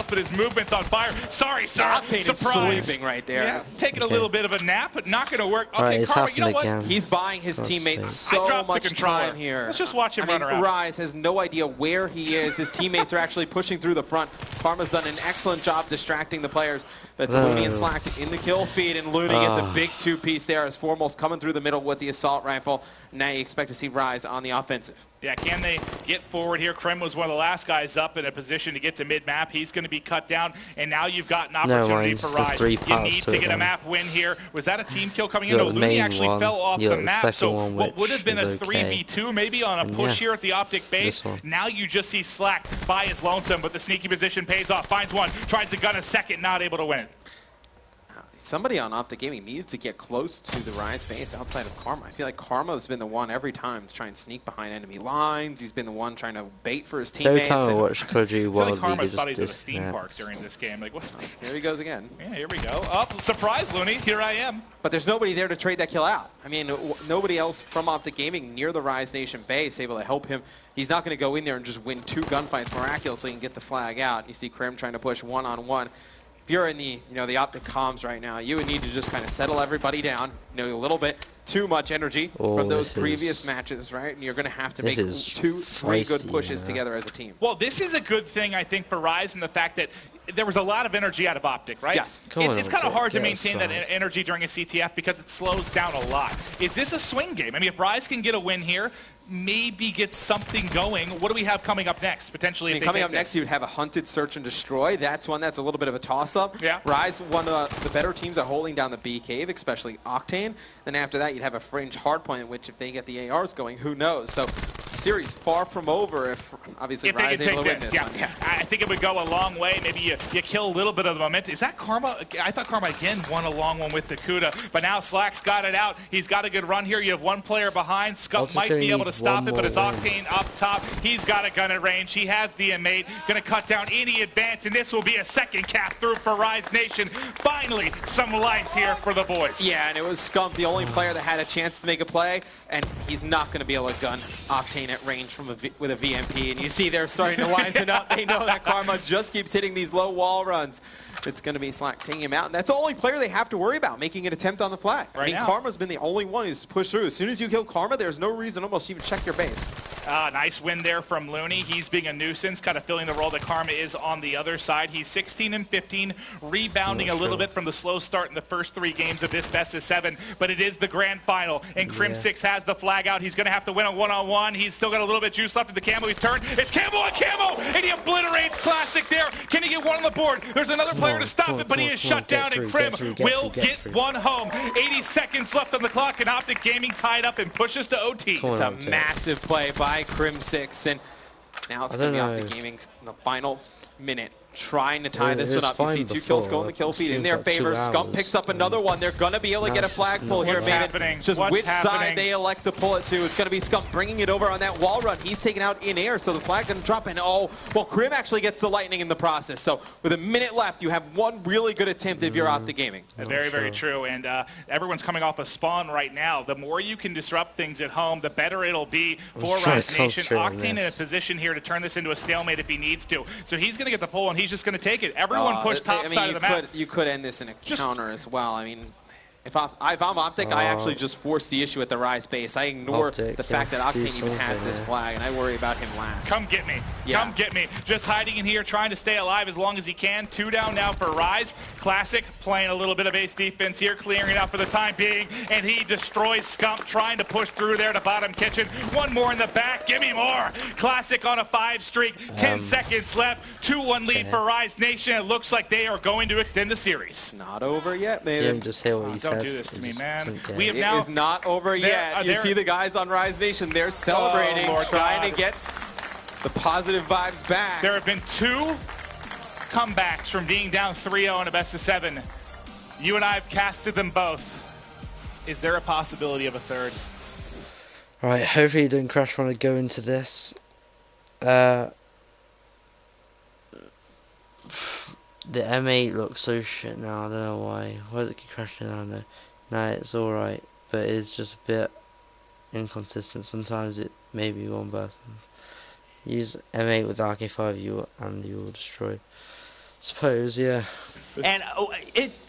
else, but his movement's on fire. Sorry, sir. Octane Surprise. is sweeping right there. Yeah, taking a little bit of a nap, but not going to work. Okay, Right, Karma, you know what? again. He's buying his teammates so much time here. Let's just watch him run around. Rise has no idea where he is. His teammates are actually pushing through the front. Karma's done an excellent job distracting the players. That's Looney and Slack in the kill feed, and Looney gets a big two-piece there as Foremost coming through the middle with the assault rifle. Now you expect to see Rise on the offensive. Yeah, can they get forward here? Krim was one of the last guys up in a position to get to mid-map. He's going to be cut down, and now you've got an opportunity for Rise. You need to get a map win here. Was that a team kill coming in? No, Looney actually fell off the map, so what would have been a 3v2 maybe on a push here at the Optic base, now you just see Slack by his lonesome, but the sneaky position pays off. Finds one, tries to gun a second, not able to win it. Somebody on Optic Gaming needs to get close to the Rise base outside of Karma. I feel like Karma's been the one every time to try and sneak behind enemy lines. He's been the one trying to bait for his teammates. Every time I watch Koji, I feel like Karma's thought he's at a theme park during this game. Like, what? Here he goes again. Yeah, here we go. Oh, surprise, Looney. Here I am. But there's nobody there to trade that kill out. I mean, nobody else from Optic Gaming near the Rise Nation base able to help him. He's not going to go in there and just win 2 gunfights miraculously and get the flag out. You see Krim trying to push one-on-one. If you're in the, the Optic comms right now, you would need to just kind of settle everybody down. A little bit too much energy from those previous matches, right? And you're going to have to make 2, 3 good pushes together as a team. Well, this is a good thing, I think, for Rise, and the fact that there was a lot of energy out of Optic, right? Yes. It's kind of hard to maintain that energy during a CTF because it slows down a lot. Is this a swing game? I mean, if Rise can get a win here, maybe get something going. What do we have coming up next, potentially? Coming up next, you'd have a hunted search and destroy. That's one that's a little bit of a toss-up. Yeah. Rise, one of the better teams at holding down the B cave, especially Octane. Then after that, you'd have a fringe hardpoint, which if they get the ARs going, who knows? So, series far from over if obviously Rise is able to win this one. Yeah, I think it would go a long way. Maybe you kill a little bit of the momentum. Is that Karma? I thought Karma again won a long one with the Kuda, but now Slack's got it out. He's got a good run here. You have one player behind. Scump might be able to stop it, but it's Octane up top. He's got a gun at range. He has the innate. Going to cut down any advance, and this will be a second cap through for Rise Nation. Finally, some life here for the boys. Yeah, and it was Scump, the only player that had a chance to make a play, and he's not going to be able to gun Octane at range from with a VMP. And you see they're starting to wisen up. They know that Karma just keeps hitting these low wall runs. It's going to be Slack taking him out, and that's the only player they have to worry about making an attempt on the flag. Karma's been the only one who's pushed through. As soon as you kill Karma, there's no reason almost to even check your base. Nice win there from Looney. He's being a nuisance, kind of filling the role that Karma is on the other side. He's 16 and 15, rebounding a little bit from the slow start in the first 3 games of this best of 7, but it is the grand final, and Crim6 has the flag out. He's going to have to win a one-on-one. He's still got a little bit of juice left at the Camo. He's turned. It's Camo on Camo, and he obliterates Classic there. Can he get one on the board? There's another player to stop it, but he is shut down, and Krim will get one home. 80 seconds left on the clock, and Optic Gaming tied up and pushes to OT. It's a massive play by Crim6, and now it's going to be Optic Gaming in the final minute, trying to tie this one up. You see 2 kills go in the kill feed in their favor. Scump picks up another one. They're going to be able to get a flag pull here, Maven. Just which side they elect to pull it to. It's going to be Scump bringing it over on that wall run. He's taken out in air, so the flag going to drop in. Oh, well, Krim actually gets the lightning in the process. So with a minute left, you have one really good attempt if you're Optic Gaming. Very, very true. And everyone's coming off a spawn right now. The more you can disrupt things at home, the better it'll be for Rise Nation. Octane in a position here to turn this into a stalemate if he needs to. So he's going to get the pull, and he's just going to take it. Everyone pushed top side of the map. You could end this in a counter as well. I mean, if I'm Optic, I actually just force the issue at the Rise base. I ignore the fact that Octane even has this flag, and I worry about him last. Come get me. Come get me. Just hiding in here, trying to stay alive as long as he can. 2 down now for Rise. Classic playing a little bit of ace defense here, clearing it out for the time being, and he destroys Scump, trying to push through there to bottom kitchen. One more in the back. Give me more. Classic on a 5 streak. 10 seconds left. 2-1 lead for Rise Nation. It looks like they are going to extend the series. Not over yet, man. Don't do this to me, man. We have it now is not over yet. You see the guys on Rise Nation, they're celebrating, trying to get the positive vibes back. There have been 2 comebacks from being down 3-0 in a best of 7. You and I have casted them both. Is there a possibility of a third? Right, hopefully you don't crash when I go into this. The M8 looks so shit now, I don't know why. Why does it keep crashing? I don't know. Nah, it's alright, but it's just a bit inconsistent. Sometimes it may be one person. Use M8 with RK5 and you will destroy. Suppose, yeah. And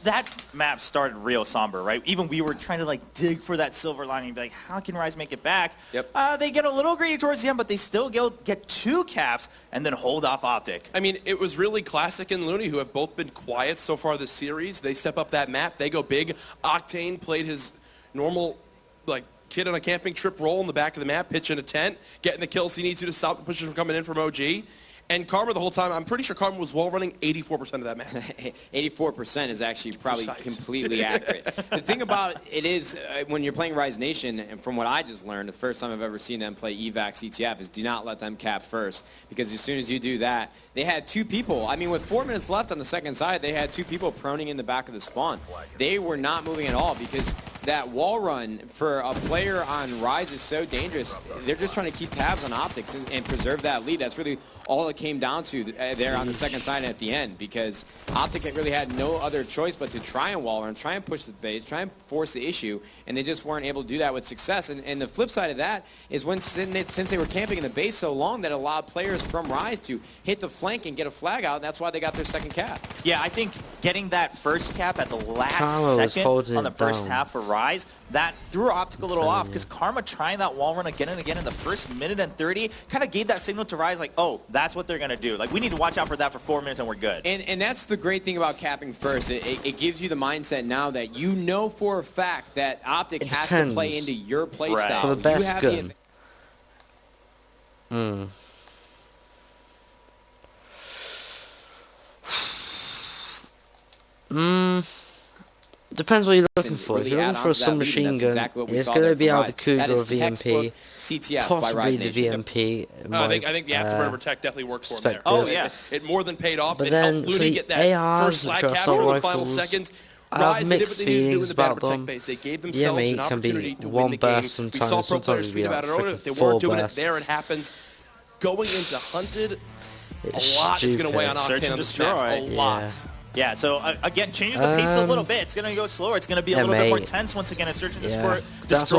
that map started real somber, right? Even we were trying to like dig for that silver lining and be like, how can Rise make it back? Yep. They get a little greedy towards the end, but they still get 2 caps and then hold off Optic. I mean, it was really Classic and Looney, who have both been quiet so far this series. They step up that map. They go big. Octane played his normal, like, kid on a camping trip role in the back of the map, pitching a tent, getting the kills he needs to stop the pushes from coming in from OG. And Karma the whole time, I'm pretty sure Karma was wall running 84% of that map. 84% is actually probably completely accurate. The thing about it is, when you're playing Rise Nation, and from what I just learned, the first time I've ever seen them play evac CTF is do not let them cap first. Because as soon as you do that, they had 2 people. I mean, with 4 minutes left on the second side, they had 2 people proning in the back of the spawn. They were not moving at all because that wall run for a player on Rise is so dangerous. They're just trying to keep tabs on Optics and preserve that lead. That's really all it came down to there on the second side at the end, because Optic really had no other choice but to try and wall run, try and push the base, try and force the issue, and they just weren't able to do that with success. And the flip side of that is since they were camping in the base so long, that allowed players from Rise to hit the flank and get a flag out, and that's why they got their second cap. Yeah, I think getting that first cap at the last second on the first half for Rise, that threw Optic a little off, because Karma trying that wall run again and again in the first minute and 30 kind of gave that signal to Rise, like, oh, that's what they're going to do. Like, we need to watch out for that for 4 minutes and we're good. And that's the great thing about capping first. It gives you the mindset now that you know for a fact that Optic has to play into your play style. For the best good. Depends what you're looking for. If you're looking for a submachine gun, it's going to be out the Cougar or VMP. Possibly the VMP. I think the Afterburner Tech definitely worked for him there. Oh, yeah. It more than paid off. But it helped Looney get that ARs first slag capture in the final seconds. Rise did what they needed to do in the battle protect phase. They gave themselves an opportunity to win the game. We saw pro players tweet about it earlier. If they weren't doing it there, it happens. Going into Hunted, a lot is going to weigh on Octane on this map. A lot. Yeah, so again, changes the pace a little bit. It's going to go slower. It's going to be a little bit more tense once again as Search and Destroy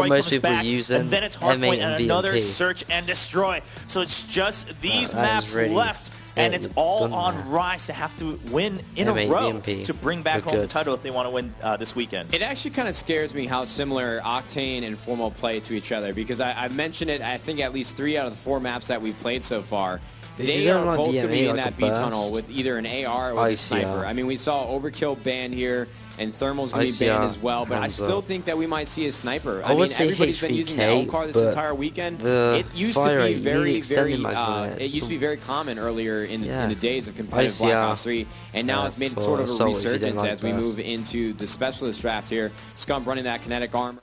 comes back. And then it's Hardpoint and another Search and Destroy. So it's just these maps left. And it's all on Rise to have to win in a row to bring back home the title if they want to win this weekend. It actually kind of scares me how similar Octane and Formal play to each other, because I mentioned it, I think at least 3 out of the 4 maps that we've played so far. They are both going to be in that B tunnel with either an AR or a sniper. I mean, we saw Overkill ban here, and Thermal's going to be banned as well, but I still think that we might see a sniper. I mean, everybody's been using the L-car this entire weekend. It used to be very common earlier in the days of competitive Black Ops 3, and now it's made sort of a resurgence as we move into the specialist draft here. Scump running that kinetic armor.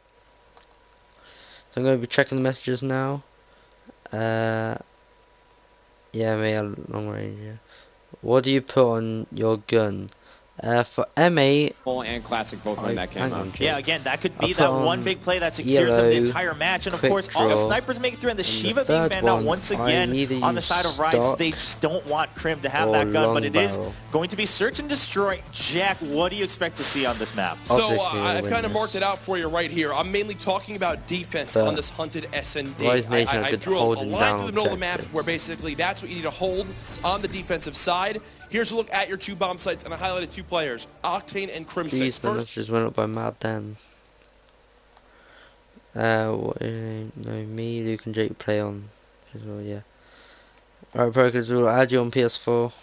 So I'm going to be checking the messages now. Yeah, long range, yeah. What do you put on your gun? For M8 and Classic both when that came out. Yeah, again, that could be that one big play that secures them the entire match. And of course, all the snipers make it through, and the Shiva being banned out once again on the side of Rise. They just don't want Crim to have that gun, but it is going to be Search and Destroy. Jack, what do you expect to see on this map? So I've kind of marked it out for you right here. I'm mainly talking about defense on this Hunted SND. I drew a line through the middle of the map where basically that's what you need to hold on the defensive side. Here's a look at your 2 bomb sites, and I highlighted 2 players, Octane and Crim6. First, just went up by Mad Dan. No, me, Luke, and Jake play on as well, yeah. Alright, Brokers, we'll add you on PS4.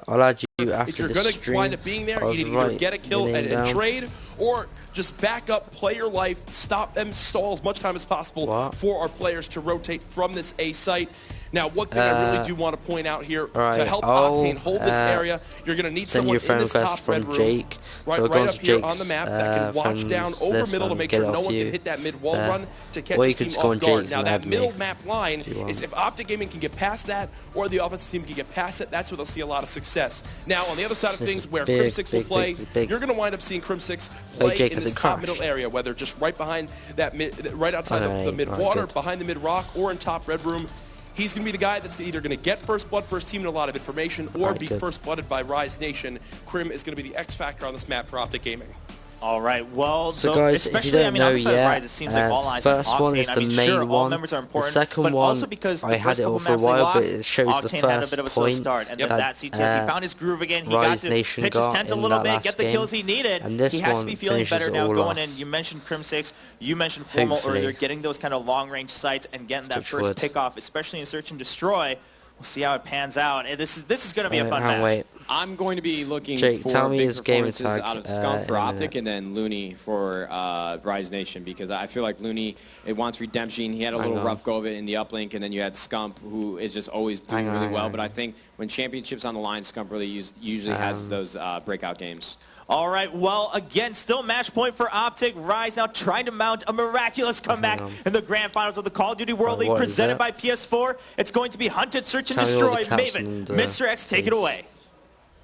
I'll add you after if you're going to wind up being there, you need to either get a kill and trade, or just back up, play your life, stop them, stall as much time as possible for our players to rotate from this A site. Now, one thing I really do want to point out here, to help Octane hold this area, you're going to need someone in this top red room, right up here on the map, that can watch down over middle to make sure no one can hit that mid wall run to catch his team off guard. Now, that middle map line is if Optic Gaming can get past that, or the offensive team can get past it, that's where they'll see a lot of success. Now, on the other side of things, where Crim6 will play, you're going to wind up seeing Crim6 play in this top middle area, whether just right behind that right outside the mid water, behind the mid rock, or in top red room. He's going to be the guy that's either going to get first blood, first team, and a lot of information, or be first blooded by Rise Nation. Crim is going to be the X factor on this map for Optic Gaming. All right. Well, so guys, especially, I mean, on the side of Rise, it seems like all eyes on Octane. I mean, sure, all members are important, but also because the first couple maps they lost, Octane had a bit of a slow start, and then that CTF, he found his groove again. He got to pitch his tent a little bit, get the kills he needed. He has to be feeling better now going in. You mentioned Crim6, you mentioned Formal earlier, getting those kind of long-range sights and getting that first pick-off, especially in Search and Destroy. We'll see how it pans out. And this is going to be a fun match. I'm going to be looking Jake, for big performances out of Scump for Optic and then Looney for Rise Nation, because I feel like Looney, it wants redemption. He had a little rough go of it in the uplink, and then you had Scump, who is just always doing really well. But I think when championships on the line, Scump really usually has those breakout games. All right, well, again, still match point for Optic. Rise now trying to mount a miraculous comeback in the grand finals of the Call of Duty World League presented by PS4. It's going to be Hunted, Search, and Destroy. Maven, Mr. X, take it away.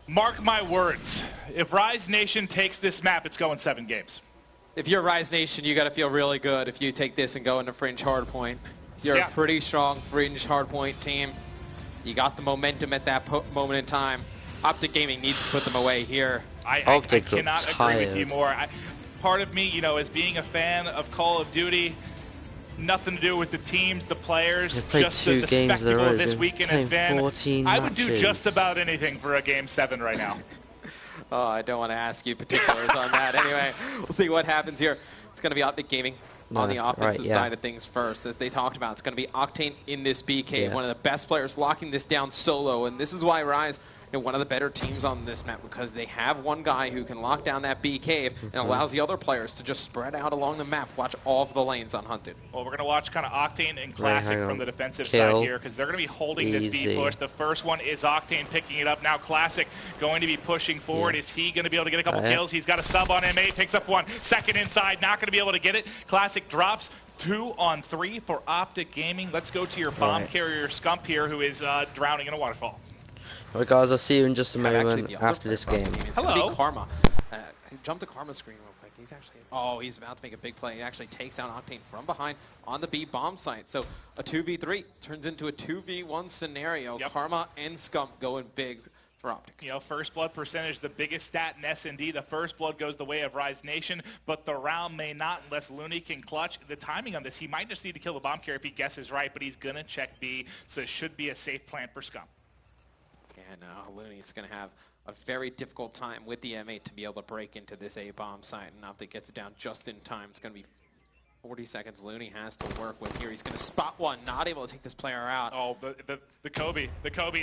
Mark my words. If Rise Nation takes this map, it's going 7 games. If you're Rise Nation, you got to feel really good if you take this and go into Fringe Hardpoint. You're a pretty strong Fringe Hardpoint team. You got the momentum at that moment in time. Optic Gaming needs to put them away here. I cannot agree with you more. Part of me, you know, as being a fan of Call of Duty, nothing to do with the teams, the players, just the spectacle of this weekend has been. I would do just about anything for a Game 7 right now. Oh, I don't want to ask you particulars on that. Anyway, we'll see what happens here. It's going to be Optic Gaming on the offensive side of things first. As they talked about, it's going to be Octane in this BK, one of the best players locking this down solo, and this is why Rise, one of the better teams on this map, because they have one guy who can lock down that B cave and allows the other players to just spread out along the map, watch all of the lanes unhunted. Well, we're going to watch kind of Octane and Classic from the defensive side here, because they're going to be holding this B push. The first one is Octane picking it up. Now Classic going to be pushing forward. Is he going to be able to get a couple kills? He's got a sub on M8, picks up one. Second inside, not going to be able to get it. Classic drops. 2 on 3 for Optic Gaming. Let's go to your bomb carrier Scump here, who is drowning in a waterfall. Alright guys, I'll see you in just a moment after this game. Hello. Karma. Jump to Karma's screen real quick. He's about to make a big play. He actually takes out Octane from behind on the B bomb site. So a 2v3 turns into a 2v1 scenario. Karma and Scump going big for Optic. You know, first blood percentage, the biggest stat in S&D. The first blood goes the way of Rise Nation, but the round may not unless Looney can clutch. The timing on this, he might just need to kill the bomb carrier if he guesses right, but he's going to check B, so it should be a safe plan for Scump. And Looney's going to have a very difficult time with the M8 to be able to break into this A-bomb site. And Optic gets it down just in time. It's going to be 40 seconds Looney has to work with here. He's going to spot one, not able to take this player out. Oh, the Kobe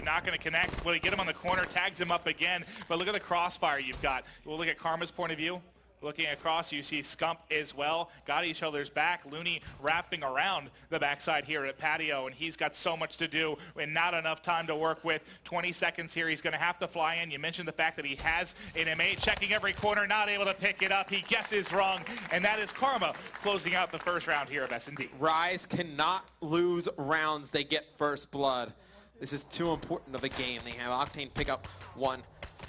not going to connect. Will he get him on the corner, tags him up again. But look at the crossfire you've got. We'll look at Karma's point of view. Looking across, you see Scump as well. Got each other's back. Looney wrapping around the backside here at Patio, and he's got so much to do and not enough time to work with. 20 seconds here. He's going to have to fly in. You mentioned the fact that he has an M8 checking every corner, not able to pick it up. He guesses wrong, and that is Karma closing out the first round here of S&D. Rise cannot lose rounds. They get first blood. This is too important of a game. They have Octane pick up one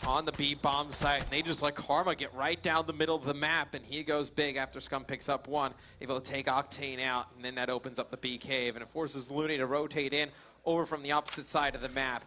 on the B bomb site, and they just let Karma get right down the middle of the map, and he goes big after Scum picks up one, able to take Octane out, and then that opens up the B cave, and it forces Looney to rotate in over from the opposite side of the map.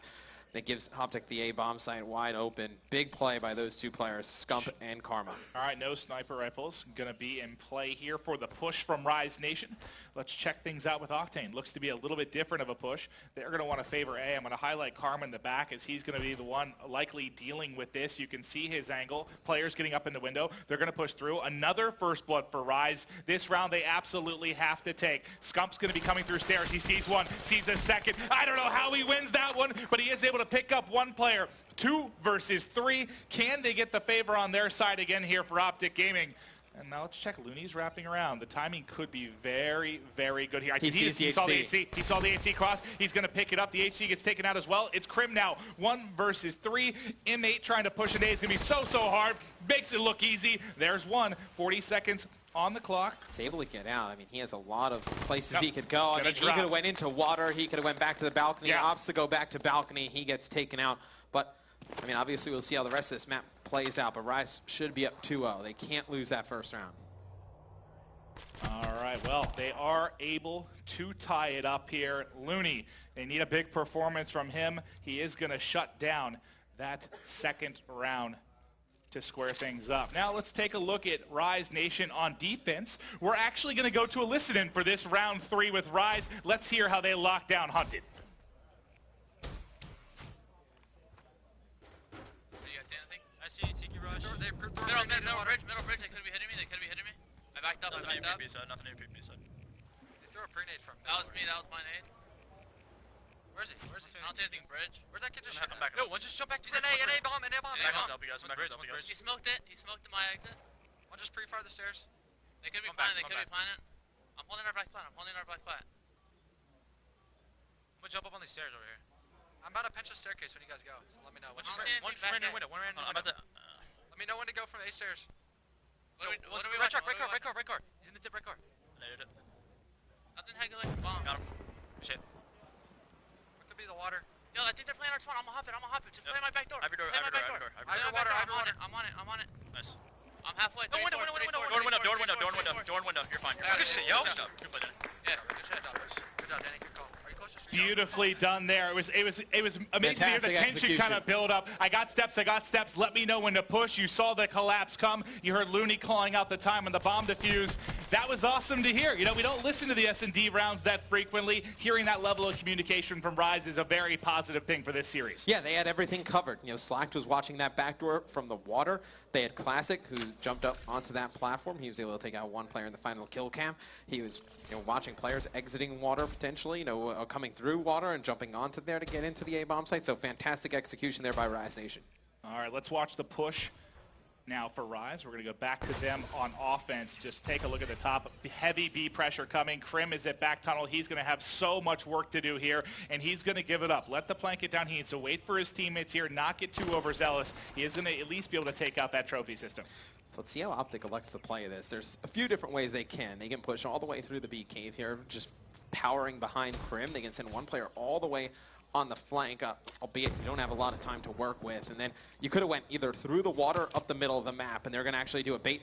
That gives Optic the A bomb site wide open. Big play by those two players, Scump and Karma. All right, no sniper rifles going to be in play here for the push from Rise Nation. Let's check things out with Octane. Looks to be a little bit different of a push. They're going to want to favor A. I'm going to highlight Karma in the back as he's going to be the one likely dealing with this. You can see his angle. Players getting up in the window. They're going to push through. Another first blood for Rise. This round they absolutely have to take. Scump's going to be coming through stairs. He sees one, sees a second. I don't know how he wins that one, but he is able to pick up one player. 2 versus 3. Can they get the favor on their side again here for Optic Gaming? And now let's check. Looney's wrapping around. The timing could be very, very good here. He saw the HC. He saw the HC cross. He's going to pick it up. The HC gets taken out as well. It's Crim now. 1 versus 3. M8 trying to push an A. It's going to be so hard. Makes it look easy. There's one. 40 seconds on the clock. He's able to get out. I mean, he has a lot of places he could go. I mean, he could have went into water. He could have went back to the balcony. Opts to go back to balcony. He gets taken out. But, I mean, obviously we'll see how the rest of this map plays out. But Rise should be up 2-0. They can't lose that first round. All right, well, they are able to tie it up here. Looney, they need a big performance from him. He is going to shut down that second round. to square things up. Now let's take a look at Rise Nation on defense. We're actually going to go to a listen-in for this round 3 with Rise. Let's hear how they lock down Hunted. I see Tiki Rush. They're on middle bridge. They could be hitting me. I backed up. Nothing in PP side. They threw a pre-nade from me. That was me. That was my nade. Where is he? I don't see anything bridge. Where's that kid just shot? No, one just jump back to bridge. He's an A bomb. Back on help you guys. He smoked it. He smoked my exit. One just pre-fire the stairs. They could be planning. I'm holding our black plant. I'm gonna jump up on these stairs over here. I'm about to pinch the staircase when you guys go, so let me know. One just ran in the window. Let me know when to go from A stairs. Right car. He's in the tip right car. Nothing hanging like a bomb. Got him. Shit. What could be the water? Yo, I think they're playing our spawn. I'm gonna hop it. Just play my back door. I have your door. I'm on it. Nice. I'm halfway. Door window. You're fine. Good shit, yo. Good job. Good play, Danny. Yeah, good shit, Good job, Danny. Good call. Are you close to Beautifully done there. It was amazing to hear the tension kind of build up. I got steps. Let me know when to push. You saw the collapse come. You heard Looney calling out the time when the bomb defused. That was awesome to hear. You know, we don't listen to the S&D rounds that frequently. Hearing that level of communication from Rise is a very positive thing for this series. Yeah, they had everything covered. You know, Slacked was watching that backdoor from the water. They had Classic, who jumped up onto that platform. He was able to take out one player in the final kill cam. He was, watching players exiting water potentially, coming through water and jumping onto there to get into the A-bomb site. So fantastic execution there by Rise Nation. All right, let's watch the push now for Rise. We're going to go back to them on offense. Just take a look at the top. Heavy B pressure coming. Krim is at back tunnel. He's going to have so much work to do here, and he's going to give it up. Let the plank get down. He needs to wait for his teammates here, not get too overzealous. He is going to at least be able to take out that trophy system. So let's see how Optic elects to play this. There's a few different ways they can. They can push all the way through the B cave here, just powering behind Krim. They can send one player all the way on the flank, albeit you don't have a lot of time to work with. And then you could have went either through the water up the middle of the map, and they're going to actually do a bait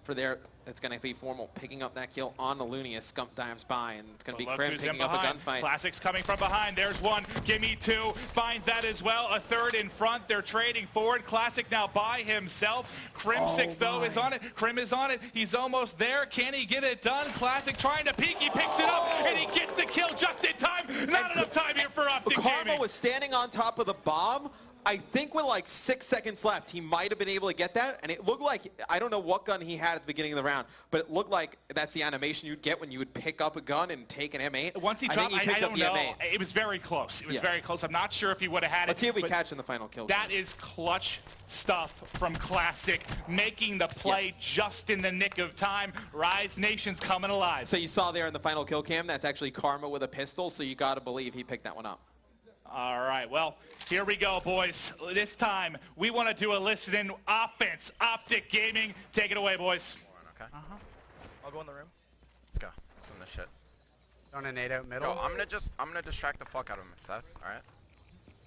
for there. It's going to be Formal picking up that kill on the Looney as Scump dives by, and it's going to be Krim picking up a gunfight. Classic's coming from behind. There's one. Gimme two. Finds that as well. A third in front. They're trading forward. Classic now by himself. Crim6 though is on it. Krim is on it. He's almost there. Can he get it done? Classic trying to peek. He picks it up and he gets the kill just in time. Not enough time here for Optic Gaming. Karma was standing on top of the bomb. I think with like 6 seconds left, he might have been able to get that, and it looked like, I don't know what gun he had at the beginning of the round, but it looked like that's the animation you'd get when you would pick up a gun and take an M8. Once he dropped, I don't know. M8. It was very close. It was very close. I'm not sure if he would have had it. Let's see if we catch in the final kill. That is clutch stuff from Classic, making the play just in the nick of time. Rise Nation's coming alive. So you saw there in the final kill cam, that's actually Karma with a pistol, so you got to believe he picked that one up. All right, well, here we go, boys. This time, we want to do a listen-in offense. Optic Gaming, take it away, boys. Okay. I'll go in the room. Let's go. Let's win this shit. Throwing a nade out middle. Yo, I'm gonna distract the fuck out of him, Seth. All right.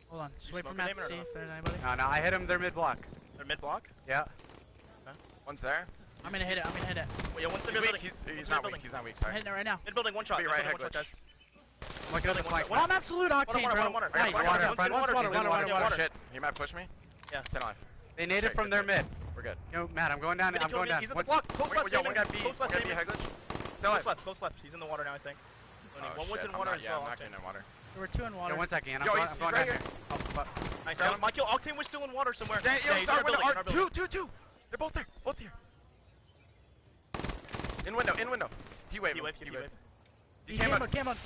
Hold on. Just wait for Matt to see if there's anybody. No, I hit him. They're mid block. They're mid block. Yeah. Okay. One's there. I'm gonna hit it. Well, yeah, one's the mid building. He's not weak. He's not weak. Sorry. I'm hitting it right now. Mid building, one shot. Be right, head glitch. Looking at the flank. Well, I'm absolute octane, bro. Water. Shit. He might push me. Yeah. 10 life. They naded from their mid. We're good. Yo, Matt, I'm going down. I'm going down. He's in the block. Close left. Yo, one guy B. One guy B head glitch. Close left. He's in the water now, I think. One was in water as well. I'm not getting in water. There were 2 in water. Yo, 1 second. I'm going down here. Nice. My kill. Octane was still in water somewhere. Yeah, he's in our building. Two. They're both there. Both here. In window. He wave. He came on.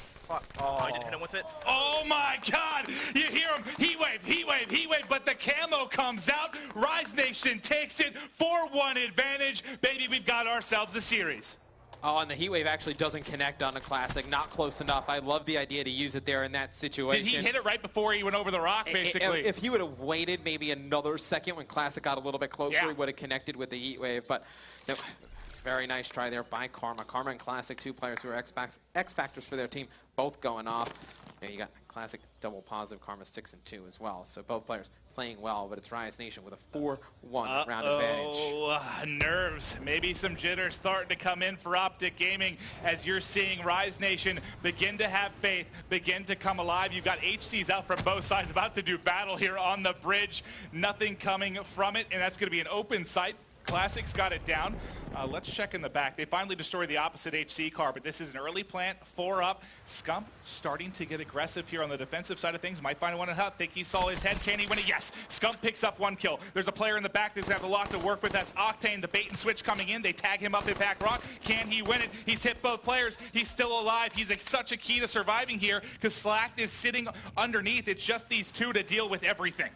Oh, I didn't hit him with it. Oh my God! You hear him? He wave, but the camo comes out. Rise Nation takes it 4-1 advantage. Baby, we've got ourselves a series. Oh, and the heat wave actually doesn't connect on the Classic. Not close enough. I love the idea to use it there in that situation. Did he hit it right before he went over the rock, basically? If he would have waited maybe another second when Classic got a little bit closer, he would have connected with the heat wave. But very nice try there by Karma. Karma and Classic, 2 players who are X factors for their team, both going off. Yeah, you got Classic double positive, Karma 6 and 2 as well. So both players playing well, but it's Rise Nation with a 4-1 round advantage. Nerves. Maybe some jitters starting to come in for Optic Gaming as you're seeing Rise Nation begin to have faith, begin to come alive. You've got HCs out from both sides about to do battle here on the bridge. Nothing coming from it, and that's going to be an open site. Classic's got it down. Let's check in the back. They finally destroyed the opposite HC car, but this is an early plant, 4 up. Scump starting to get aggressive here on the defensive side of things. Might find one in hut. Think he saw his head. Can he win it? Yes. Scump picks up 1 kill. There's a player in the back that's going to have a lot to work with. That's Octane, the bait and switch coming in. They tag him up in back rock. Can he win it? He's hit both players. He's still alive. He's such a key to surviving here because Slacked is sitting underneath. It's just these two to deal with everything.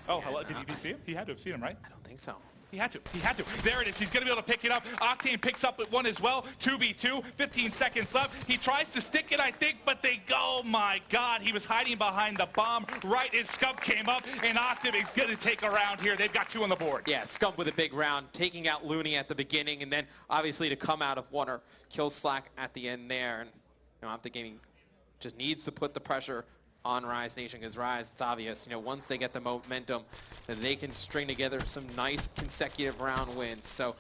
Oh, hello. Did you see him? He had to have seen him, right? I don't think so. He had to. He had to. There it is. He's going to be able to pick it up. Octane picks up at 1 as well. 2v2. 15 seconds left. He tries to stick it, I think, but they go. Oh, my God. He was hiding behind the bomb right as Scump came up, and Octave is going to take a round here. They've got 2 on the board. Yeah, Scump with a big round, taking out Looney at the beginning, and then obviously to come out of one or kill Slack at the end there. And Optic Gaming just needs to put the pressure on Rise Nation, because Rise, it's obvious, once they get the momentum, that they can string together some nice consecutive round wins. So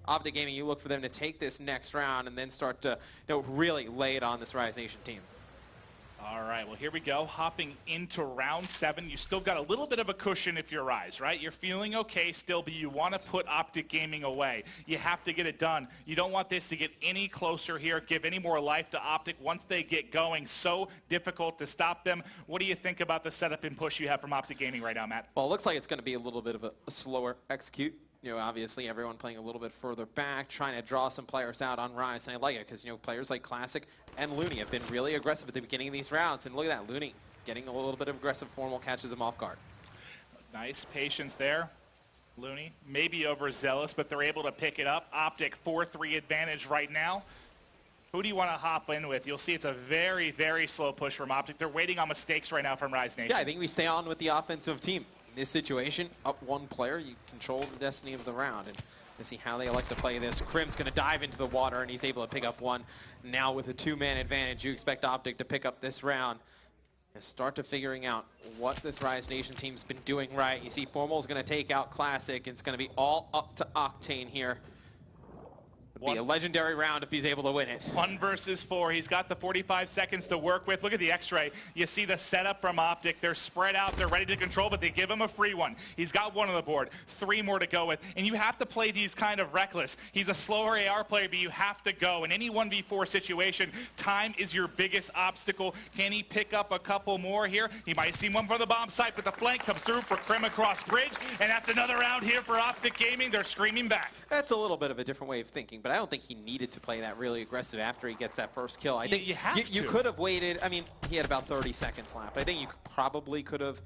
Optic Gaming, you look for them to take this next round and then start to really lay it on this Rise Nation team. All right, well, here we go. Hopping into round 7. You still got a little bit of a cushion if you're Rise, right? You're feeling okay still, but you want to put Optic Gaming away. You have to get it done. You don't want this to get any closer here, give any more life to Optic once they get going. So difficult to stop them. What do you think about the setup and push you have from Optic Gaming right now, Matt? Well, it looks like it's going to be a little bit of a slower execute. Obviously everyone playing a little bit further back, trying to draw some players out on Rise, and I like it because, players like Classic and Looney have been really aggressive at the beginning of these rounds, and look at that, Looney getting a little bit of aggressive formal catches him off guard. Nice patience there. Looney maybe overzealous, but they're able to pick it up. Optic 4-3 advantage right now. Who do you want to hop in with? You'll see it's a very, very slow push from Optic. They're waiting on mistakes right now from Rise Nation. Yeah, I think we stay on with the offensive team. In this situation, up 1 player, you control the destiny of the round. And to see how they like to play this, Crim's going to dive into the water, and he's able to pick up 1. Now with a 2-man advantage, you expect Optic to pick up this round and start to figuring out what this Rise Nation team's been doing right. You see Formal's going to take out Classic, and it's going to be all up to Octane here. It'd be a legendary round if he's able to win it. 1 versus 4. He's got the 45 seconds to work with. Look at the X-ray. You see the setup from Optic. They're spread out. They're ready to control, but they give him a free one. He's got 1 on the board. 3 more to go with. And you have to play these kind of reckless. He's a slower AR player, but you have to go. In any 1v4 situation, time is your biggest obstacle. Can he pick up a couple more here? He might see one from the bomb site, but the flank comes through for Crim across bridge. And that's another round here for Optic Gaming. They're screaming back. That's a little bit of a different way of thinking, but I don't think he needed to play that really aggressive after he gets that first kill. I think you could have waited. I mean, he had about 30 seconds left. I think you probably could have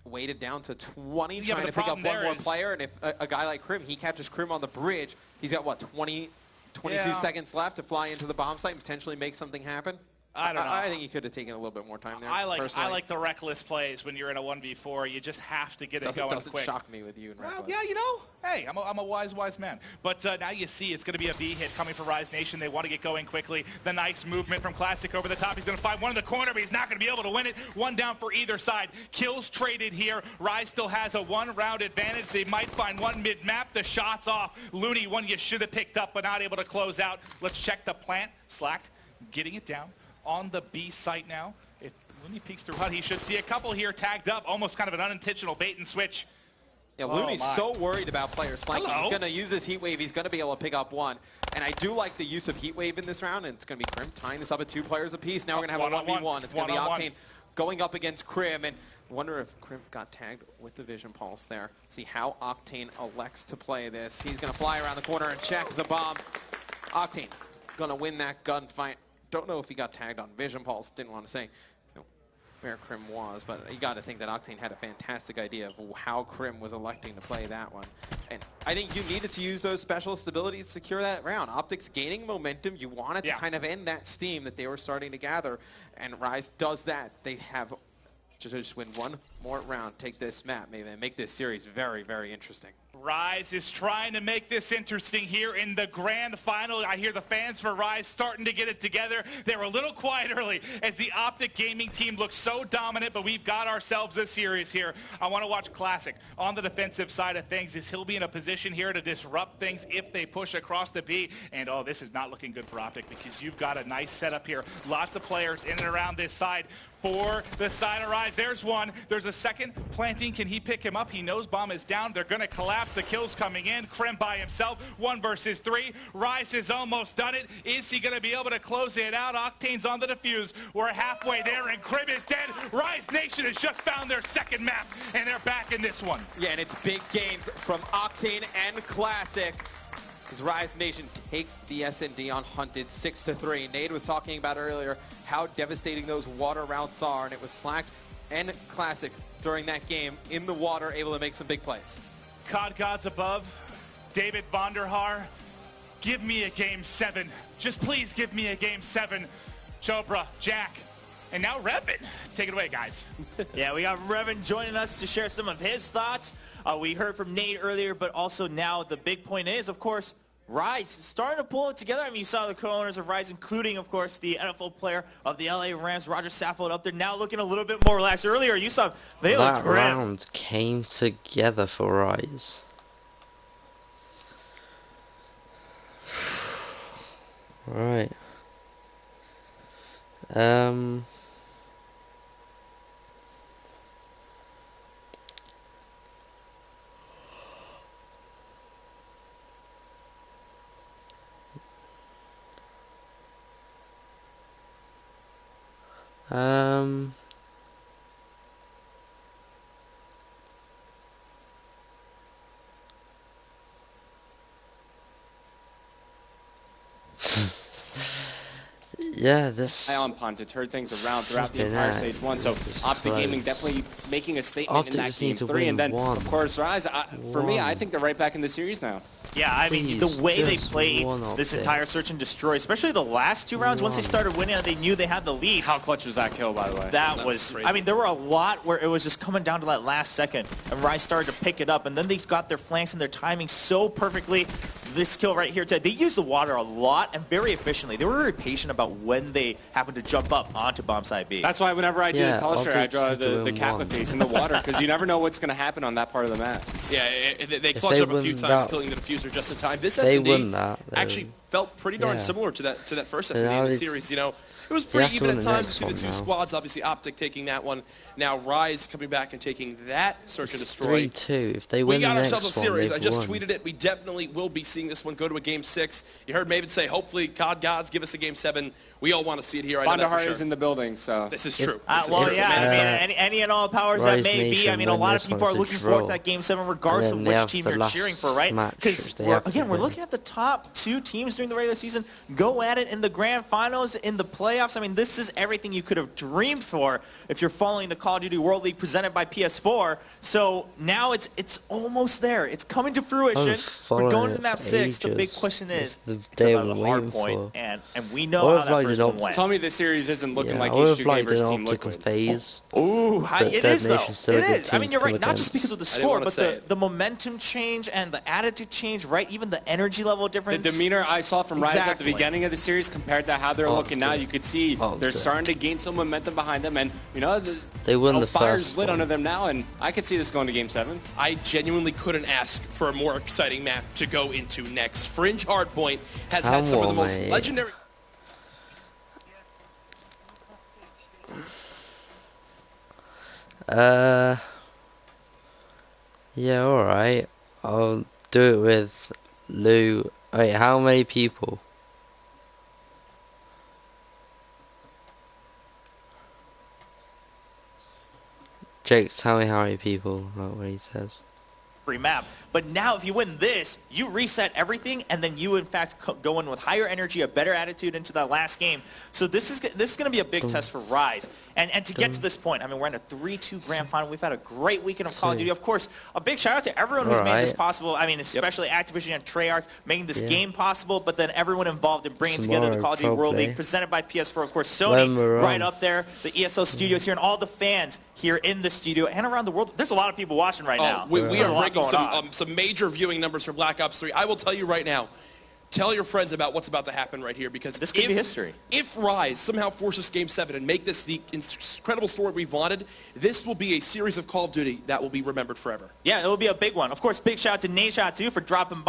waited down to 20, trying to pick up 1 more player. And if a guy like Crim, he catches Crim on the bridge, he's got, what, 22 seconds left to fly into the bomb site and potentially make something happen? I don't know. I think you could have taken a little bit more time there. I like the reckless plays when you're in a 1v4. You just have to get it going quick. Doesn't shock me with you. Well, yeah, hey, I'm a wise man. But now you see it's going to be a V hit coming for Rise Nation. They want to get going quickly. The nice movement from Classic over the top. He's going to find 1 in the corner, but he's not going to be able to win it. 1 down for either side. Kills traded here. Rise still has a 1-round advantage. They might find 1 mid-map. The shot's off. Looney, 1 you should have picked up, but not able to close out. Let's check the plant. Slacked, getting it down on the B site now. If Looney peeks through HUD, he should see a couple here tagged up. Almost kind of an unintentional bait and switch. Yeah, Looney's so worried about players flanking. He's going to use his heat wave. He's going to be able to pick up 1. And I do like the use of heat wave in this round. And it's going to be Crim tying this up at 2 players apiece. Now we're going to have a 1v1. It's going to be Octane going up against Crim. And I wonder if Crim got tagged with the vision pulse there. See how Octane elects to play this. He's going to fly around the corner and check the bomb. Octane going to win that gunfight. Don't know if he got tagged on vision pulse. Didn't want to say where Crim was, but you got to think that Octane had a fantastic idea of how Crim was electing to play that one. And I think you needed to use those specialist abilities to secure that round. Optic's gaining momentum. You wanted to kind of end that steam that they were starting to gather, and Rise does that. They have just win 1 more round, take this map, maybe, and make this series very, very interesting. Rise is trying to make this interesting here in the grand final. I hear the fans for Rise starting to get it together. They were a little quiet early as the Optic Gaming team looks so dominant, but we've got ourselves a series here. I want to watch Classic on the defensive side of things as he'll be in a position here to disrupt things if they push across the B. And oh, this is not looking good for Optic because you've got a nice setup here. Lots of players in and around this side. For the side of Rise. There's one. There's a second. Planting. Can he pick him up? He knows bomb is down. They're going to collapse. The kill's coming in. Krim by himself. 1 versus 3. Rise has almost done it. Is he going to be able to close it out? Octane's on the defuse. We're halfway there, and Krim is dead. Rise Nation has just found their second map, and they're back in this one. Yeah, and it's big games from Octane and Classic. As Rise Nation takes the S&D on Hunted 6-3. Nade was talking about earlier how devastating those water routes are, and it was Slack and Classic during that game in the water, able to make some big plays. COD gods above, David Vonderhaar, give me a game 7. Just please give me a game 7. Chopra, Jack, and now Revin. Take it away, guys. Yeah, we got Revin joining us to share some of his thoughts. We heard from Nate earlier, but also now the big point is, of course, Rise is starting to pull it together. I mean, you saw the co-owners of Rise, including, of course, the NFL player of the LA Rams, Roger Saffold, up there now looking a little bit more relaxed. Earlier, you saw they looked great. That round came together for Rise. Right. Yeah, this... I on punted, heard things around throughout the entire stage 1, so Optic Gaming definitely making a statement in that game 3, and then, of course, Rise, for me, I think they're right back in the series now. Yeah, I mean, the way they played this entire search and destroy, especially the last 2 rounds, once they started winning, they knew they had the lead. How clutch was that kill, by the way? That was I mean, there were a lot where it was just coming down to that last second, and Rise started to pick it up, and then they got their flanks and their timing so perfectly. This kill right here, they used the water a lot and very efficiently. They were very patient about when they happened to jump up onto bomb side B. That's why whenever I do the Telestra, I draw the Kappa face in the water, because you never know what's going to happen on that part of the map. Yeah, they clutched up a few times, killing the diffuser just in time. This S&D actually felt pretty darn similar to that first S&D in the series. You know, it was pretty even at times between the 2 squads. Obviously, Optic taking that one. Now Rise coming back and taking that search and destroy. 3-2. If they win we got the ourselves a next series. one, I just tweeted it. We definitely will be seeing this one go to a game 6. You heard Maven say, hopefully, COD gods give us a game 7. We all want to see it here. Vonderhaar is in the building, so this is true. Well, yeah, I mean, any and all powers that may be. I mean, a lot of people are looking forward to that game 7, regardless of which team you're cheering for, right? Because again, we're looking at the top 2 teams during the regular season go at it in the grand finals, in the playoffs. I mean, this is everything you could have dreamed for if you're following the Call of Duty World League presented by PS4. So now it's almost there. It's coming to fruition. We're going to map 6. The big question is, it's another hard point, and we know how that first one went. Tell me this series isn't looking like H2 Gamers Team Liquid. Ooh, it is though. It is. I mean, you're right. Not just because of the score, but the momentum change and the attitude change, right? Even the energy level difference. The demeanor I saw from Rise at the beginning of the series compared to how they're looking now, you could see they're starting to gain some momentum behind them, and you know they won the fire's lit under them now, and I could see this going to game 7. I genuinely couldn't ask for a more exciting map to go into next. Fringe Hardpoint has had some of the most legendary. Yeah, alright. I'll do it with Lou. Wait, how many people? Jake, tell me how many people, like what he says. Map. But now if you win this, you reset everything, and then you in fact go in with higher energy, a better attitude into that last game. So this is going to be a big test for Rise. And to get to this point, I mean, we're in a 3-2 grand final. We've had a great weekend of Call of Duty. Of course, a big shout out to everyone who's made this possible. I mean, especially Activision and Treyarch making this game possible, but then everyone involved in bringing together the Call of Duty World League presented by PS4. Of course, Sony right up there, the ESL studios here, and all the fans here in the studio and around the world. There's a lot of people watching right now. We are going talking some major viewing numbers for Black Ops 3. I will tell you right now, tell your friends about what's about to happen right here, because this could be history. If Rise somehow forces Game 7 and make this the incredible story we've wanted, this will be a series of Call of Duty that will be remembered forever. Yeah, it will be a big one. Of course, big shout out to Nadeshot, too, for dropping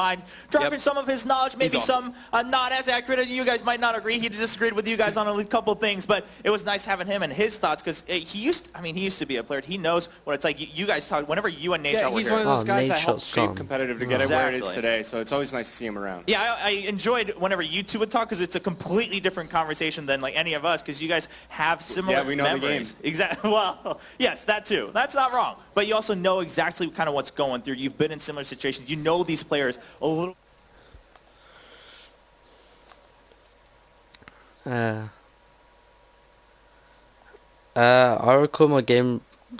some of his knowledge, maybe some not as accurate. You guys might not agree. He disagreed with you guys on a couple things, but it was nice having him and his thoughts, because he used to be a player. He knows what it's like. You guys talk, whenever you and Nadeshot were he's here. one of those guys that helped shape competitive to get it where it is today, so it's always nice to see him around. Yeah, I enjoyed whenever you two would talk, because it's a completely different conversation than like any of us, because you guys have similar we know memories. the game. Exactly. Well, yes, that too. That's not wrong. But you also know exactly kind of what's going through. You've been in similar situations. You know these players a little. I record my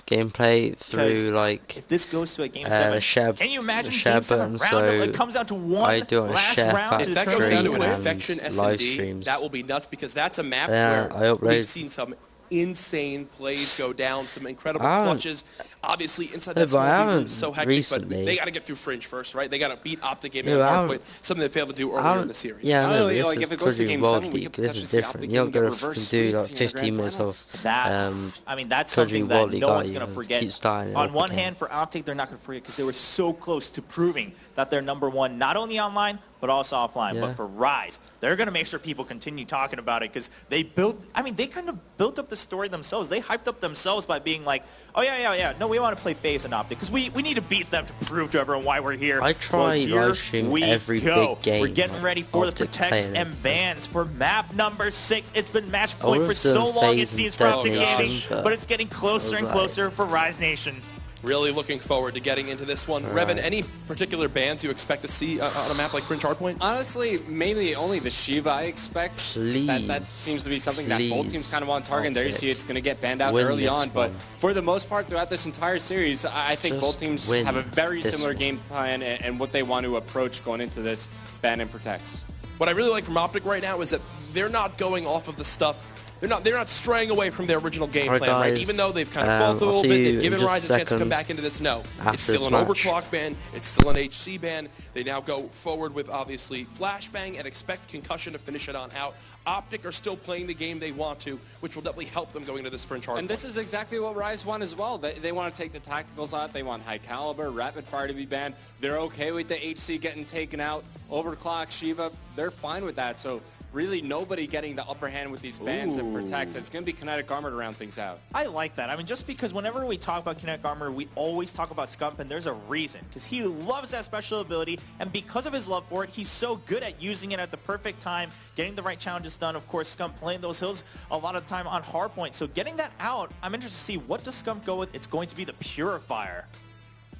gameplay through like if this goes to a Game 7, can you imagine Game 7 round it comes down to one last round to if that goes down to an Infection live S&D, streams. that will be nuts, because that's a map where we've seen some insane plays go down, some incredible clutches. Obviously, inside that small room is so hectic, but they got to get through Fringe first, right? They got to beat Optic Gaming hardpoint, something they failed to do earlier in the series. Yeah, no, like if it goes to Game 7, we could potentially see Optic You're get not reverse do sweep like to the 15 minutes finals. of I mean, that's something that no one's going to forget. On one hand, for Optic, they're not going to forget, because they were so close to proving that they're #1, not only online, but also offline. But for Rise, they're going to make sure people continue talking about it, because they they kind of built up the story themselves. They hyped up themselves by being like, oh, yeah, no, we want to play FaZe and Optic, because we need to beat them to prove to everyone why we're here. I try live stream every big game. We're getting ready for the protects and bans for map number 6. It's been match point for so long, it seems, for Optic Gaming, but it's getting closer and closer for Rise Nation. Really looking forward to getting into this one. Revan, any particular bans you expect to see on a map like Fringe Hardpoint? Honestly, mainly only the Shiva I expect. That seems to be something that both teams kind of want to target. There you see it's going to get banned out early on. But for the most part, throughout this entire series, I think both teams have a very similar game plan and what they want to approach going into this ban and protects. What I really like from Optic right now is that they're not going off of the stuff. They're not straying away from their original game plan, right? Even though they've kind of faltered a little bit, they've given Rise a chance to come back into this. No, it's still an overclock ban. It's still an HC ban. They now go forward with, obviously, Flashbang and expect Concussion to finish it on out. Optic are still playing the game they want to, which will definitely help them going into this Fringe Hardpoint. And this is exactly what Rise want as well. They want to take the tacticals out. They want high caliber, rapid fire to be banned. They're okay with the HC getting taken out. Overclock, Shiva, they're fine with that. So really nobody getting the upper hand with these bans and protects. It's going to be kinetic armor to round things out. I like that. I mean, just because whenever we talk about kinetic armor, we always talk about Scump, and there's a reason. Because he loves that special ability, and because of his love for it, he's so good at using it at the perfect time, getting the right challenges done. Of course, Scump playing those hills a lot of the time on hardpoint. So getting that out, I'm interested to see, what does Scump go with? It's going to be the Purifier.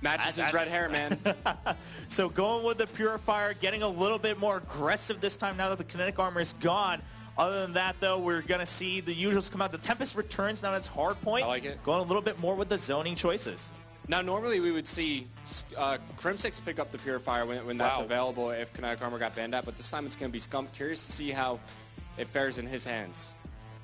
Matches his red hair, man. So going with the Purifier, getting a little bit more aggressive this time now that the kinetic armor is gone. Other than that, though, we're going to see the usuals come out. The Tempest returns now that's hardpoint. I like it. Going a little bit more with the zoning choices. Now, normally we would see Crim6 pick up the Purifier when that's available if kinetic armor got banned out, but this time it's going to be Scump. Curious to see how it fares in his hands.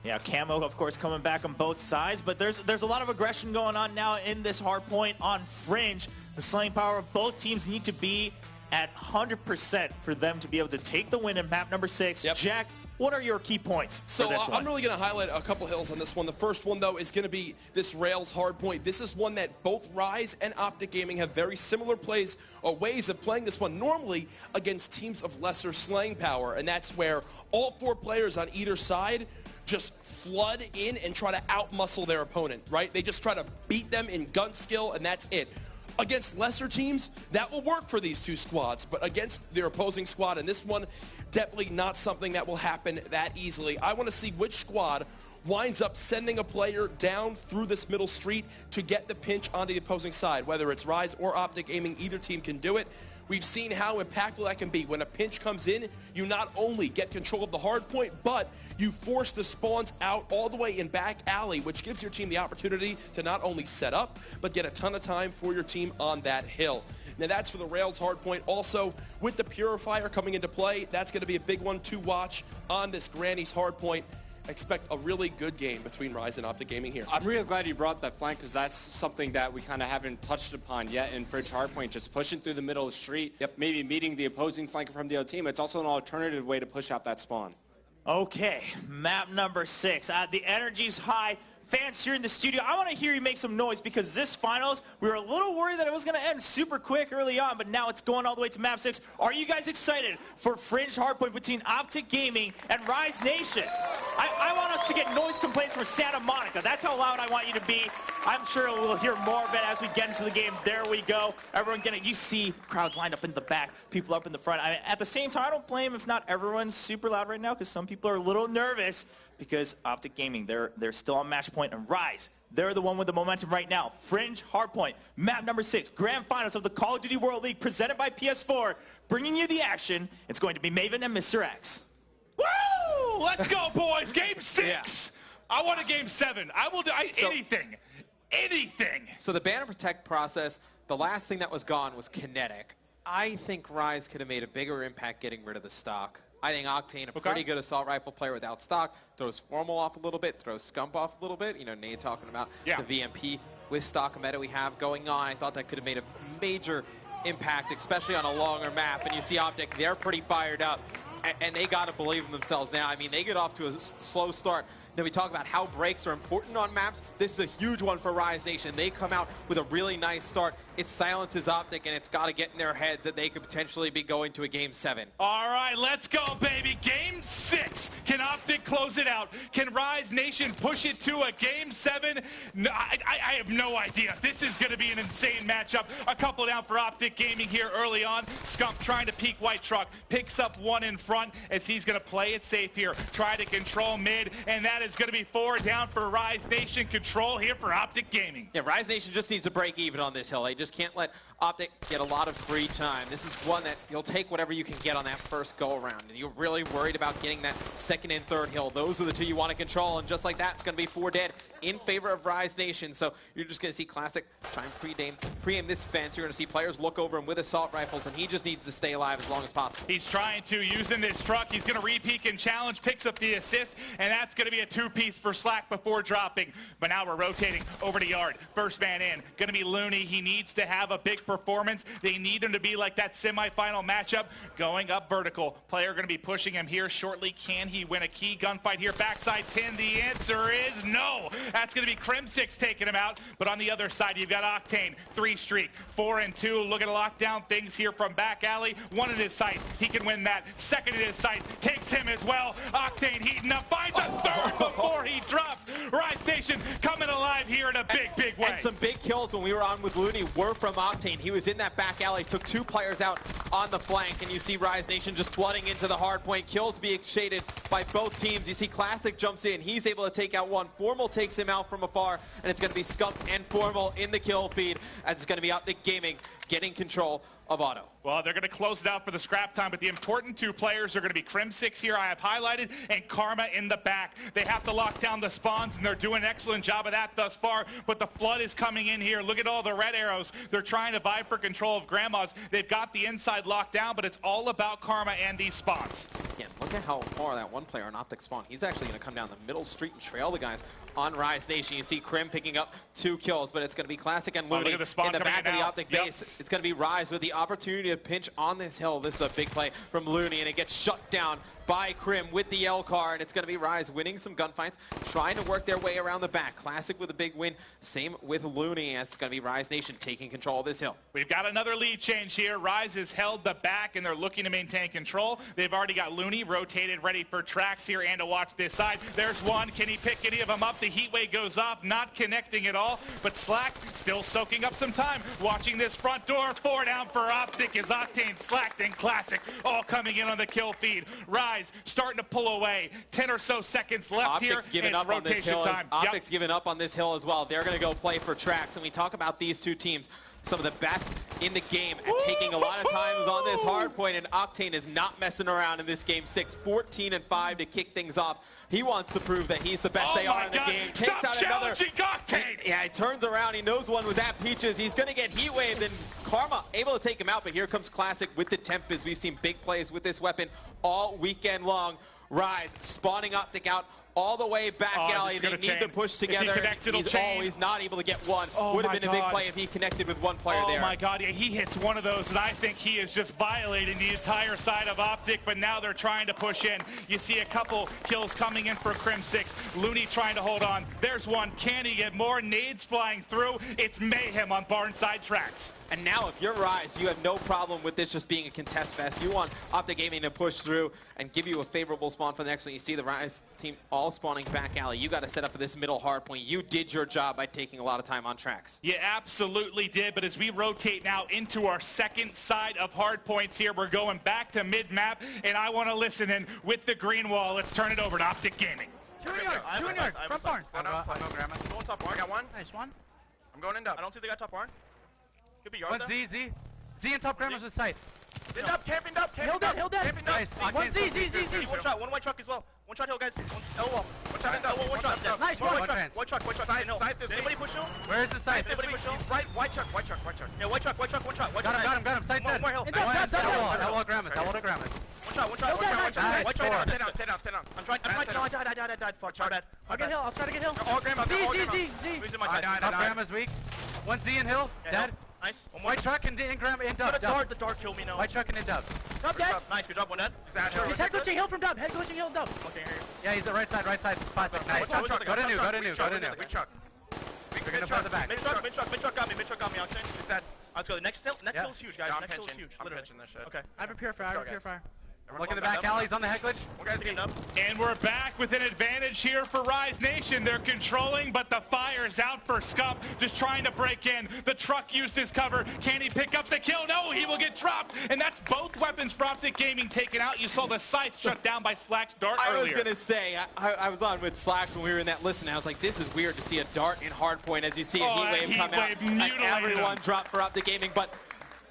Yeah, Camo, of course, coming back on both sides, but there's a lot of aggression going on now in this hardpoint on Fringe. The slaying power of both teams need to be at 100% for them to be able to take the win in map number 6. Yep. Jack, what are your key points for this one? I'm really going to highlight a couple hills on this one. The first one, though, is going to be this Rails hardpoint. This is one that both Rise and Optic Gaming have very similar plays or ways of playing this one, normally against teams of lesser slaying power, and that's where all 4 players on either side just flood in and try to outmuscle their opponent, right? They just try to beat them in gun skill, and that's it. Against lesser teams, that will work for these 2 squads, but against their opposing squad, and this one, definitely not something that will happen that easily. I want to see which squad winds up sending a player down through this middle street to get the pinch onto the opposing side. Whether it's Rise or Optic Gaming, either team can do it. We've seen how impactful that can be. When a pinch comes in, you not only get control of the hard point, but you force the spawns out all the way in back alley, which gives your team the opportunity to not only set up, but get a ton of time for your team on that hill. Now that's for the Rails hard point. Also, with the Purifier coming into play, that's going to be a big one to watch on this Granny's hard point. expect a really good game between Rise and Optic Gaming here. I'm really glad you brought that flank because that's something that we kind of haven't touched upon yet in Fridge Hardpoint, just pushing through the middle of the street, maybe meeting the opposing flanker from the other team. It's also an alternative way to push out that spawn. Okay, map number 6. The energy's high. Fans here in the studio, I want to hear you make some noise because this finals, we were a little worried that it was going to end super quick early on, but now it's going all the way to map 6. Are you guys excited for Fringe Hardpoint between Optic Gaming and Rise Nation? I want us to get noise complaints from Santa Monica. That's how loud I want you to be. I'm sure we'll hear more of it as we get into the game. There we go. Everyone getting, you see crowds lined up in the back, people up in the front. At the same time, I don't blame if not everyone's super loud right now because some people are a little nervous because Optic Gaming, they're still on match point, and Rise, they're the one with the momentum right now. Fringe Hardpoint, map number 6, grand finals of the Call of Duty World League presented by PS4, bringing you the action. It's going to be Maven and Mr. X. Woo! Let's go, boys. Game 6. I want a game 7. I will do anything. Anything. So the Banner Protect process, the last thing that was gone was kinetic. I think Rise could have made a bigger impact getting rid of the stock. I think Octane, a pretty good assault rifle player without stock, throws Formal off a little bit, throws Scump off a little bit. You know, Nate talking about the VMP with stock meta we have going on. I thought that could have made a major impact, especially on a longer map. And you see Optic, they're pretty fired up, and they got to believe in themselves now. I mean, they get off to a slow start. Then we talk about how breaks are important on maps. This is a huge one for Rise Nation. They come out with a really nice start. It silences Optic, and it's got to get in their heads that they could potentially be going to a Game 7. All right, let's go, baby. Game 6. Can Optic close it out? Can Rise Nation push it to a Game 7? No, I have no idea. This is going to be an insane matchup. A couple down for Optic Gaming here early on. Scump trying to peek White Truck. Picks up one in front as he's going to play it safe here. Try to control mid, and that is going to be 4 down for Rise Nation. Control here for Optic Gaming. Yeah, Rise Nation just needs to break even on this hill. They just can't let Optic get a lot of free time. This is one that you'll take whatever you can get on that first go-around, and you're really worried about getting that second and third hill. Those are the two you want to control, and just like that, it's going to be 4 dead in favor of Rise Nation. So you're just going to see Classic try and pre-aim this fence. You're going to see players look over him with assault rifles, and he just needs to stay alive as long as possible. He's trying to, using this truck. He's going to re-peek and challenge, picks up the assist, and that's going to be a 2-piece for Slack before dropping. But now we're rotating over to Yard. First man in, going to be Looney. He needs to have a big performance. They need him to be like that semifinal matchup. Going up vertical. Player going to be pushing him here shortly. Can he win a key gunfight here? Backside 10. The answer is no. That's going to be Crim6 taking him out. But on the other side, you've got Octane. 3 streak. 4 and 2. Looking to lock down things here from back alley. 1 in his sights. He can win that. 2nd in his sights. Takes him as well. Octane heating up. Finds a 3rd before he drops. Rise Nation coming alive here in a big way. And some big kills when we were on with Looney were from Octane. He was in that back alley, took 2 players out on the flank, and you see Rise Nation just flooding into the hard point. Kills being shaded by both teams. You see Classic jumps in. He's able to take out one. Formal takes him out from afar, and it's going to be Scump and Formal in the kill feed as it's going to be Optic Gaming getting control of Auto. Well, they're going to close it out for the scrap time, but the important 2 players are going to be Crim6 here, I have highlighted, and Karma in the back. They have to lock down the spawns, and they're doing an excellent job of that thus far, but the flood is coming in here. Look at all the red arrows. They're trying to vie for control of Grandma's. They've got the inside locked down, but it's all about Karma and these spawns. Again, look at how far that one player on Optic spawn. He's actually going to come down the middle street and trail the guys on Rise Nation. You see Crim picking up 2 kills, but it's going to be Classic and Looney in the back of the Optic base. It's going to be Rise with the opportunity to pinch on this hill. This is a big play from Looney, and it gets shut down by Crim with the L car, and it's going to be Rise winning some gunfights, trying to work their way around the back. Classic with a big win. Same with Looney, as it's going to be Rise Nation taking control of this hill. We've got another lead change here. Rise has held the back, and they're looking to maintain control. They've already got Looney rotated, ready for tracks here, and to watch this side. There's one. Can he pick any of them up? The heat wave goes off, not connecting at all, but Slack still soaking up some time. Watching this front door. 4 down for Optic is Octane, Slack, and Classic all coming in on the kill feed. Rise starting to pull away. 10 or so seconds left Optic's here. Giving up on this hill. Time. Optic's giving up on this hill as well. They're going to go play for tracks, and we talk about these 2 teams, some of the best in the game at taking a lot of times on this hard point, and Octane is not messing around in this game 6. 14 and 5 to kick things off. He wants to prove that he's the best they are in the game. Stop Takes out another. Octane. Yeah, he turns around. He knows one was at Peaches. He's going to get heat waved, and Karma able to take him out, but here comes Classic with the Tempest. We've seen big plays with this weapon all weekend long. Rise spawning Optic out all the way back alley. They need to push together. He's not able to get one. Would have been a big play if he connected with one player there. Oh my God, yeah, he hits one of those, and I think he is just violating the entire side of Optic, but now they're trying to push in. You see a couple kills coming in for Crim6. Looney trying to hold on. There's one. Can he get more? Nades flying through. It's mayhem on Barnside tracks. And now if you're Rise, you have no problem with this just being a contest fest. You want Optic Gaming to push through and give you a favorable spawn for the next one. You see the Rise team all spawning back alley. You got to set up for this middle hard point. You did your job by taking a lot of time on tracks. You absolutely did, but as we rotate now into our second side of hard points here, we're going back to mid-map, and I want to listen in with the green wall. Let's turn it over to Optic Gaming. Junior, front barn. Going top barn, got one. Nice one. I'm going in up. I don't see the guy top barn. Could be yard. One Z in top grammars with sight. Pinned up, camping up. Hill dead. Nice. One Z. One shot, one white truck as well. One shot hill, guys. One L wall. One shot in up. One shot. Nice. White truck. Side hill. Anybody push hill? Where is the sight? Anybody push hill? Right, white truck. Yeah, white truck, one shot. Got him. Sight dead. One more hill. That wall grammars. One shot. Stay down. I'm trying. I died. Fuck, bad. I'll try to get hill. All grandma. Z. Who's in my side? Top grammars weak. One Z in hill. Dead. Nice. White truck and grandma in dub. The dart killed me, no. White truck and in dub. Dub dead. Nice, good job, one dead. He's head glitching hill from dub. Okay, here. Yeah, he's the right side. Classic. Nice. Go to new. Big truck. We're gonna play the back. Mid truck got me. Octane. Let's go. The next hill is huge, guys. Next hill is huge. I'm pinching this shit. Okay. I have a purifier. Look in the back alleys on the head glitch. One guy's getting up. And we're back with an advantage here for Rise Nation. They're controlling, but the fire's out for Scump, just trying to break in. The truck uses cover. Can he pick up the kill? No, he will get dropped. And that's both weapons for Optic Gaming taken out. You saw the scythe shut down by Slack's dart earlier. I was going to say, I was on with Slack when we were in that listen. I was like, this is weird to see a dart in hardpoint as you see a heat wave come out. And everyone dropped for Optic Gaming, but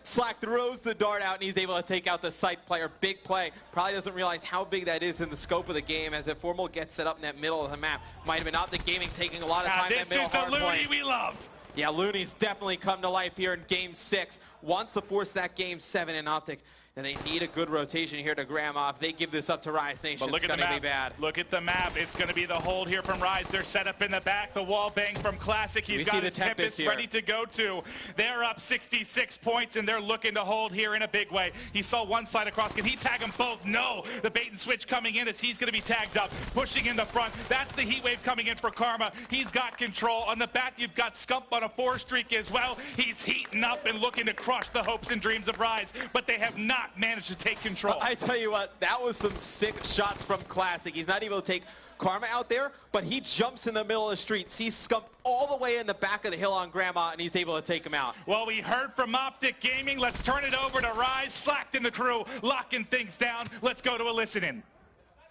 Slack throws the dart out and he's able to take out the scythe player. Big play. Probably doesn't realize how big that is in the scope of the game as if Formal gets set up in that middle of the map. Might have been Optic Gaming taking a lot of time in that middle hard point. This is the Looney we love. Yeah, Looney's definitely come to life here in Game 6. Wants to force that Game 7 in Optic. And they need a good rotation here to Graham. If they give this up to Rise Nation, it's going to be bad. Look at the map. It's going to be the hold here from Rise. They're set up in the back. The wall bang from Classic. He's got his Tempest ready to go to. They're up 66 points, and they're looking to hold here in a big way. He saw one slide across. Can he tag them both? No. The bait and switch coming in as he's going to be tagged up. Pushing in the front. That's the heat wave coming in for Karma. He's got control. On the back, you've got Scump on a 4 streak as well. He's heating up and looking to crush the hopes and dreams of Rise, but they have not managed to take control. I tell you what, that was some sick shots from Classic. He's not able to take Karma out there, but he jumps in the middle of the street, sees Scump all the way in the back of the hill on Grandma, and he's able to take him out. Well, we heard from Optic Gaming. Let's turn it over to Rise. Slacked in the crew, locking things down. Let's go to a listen-in.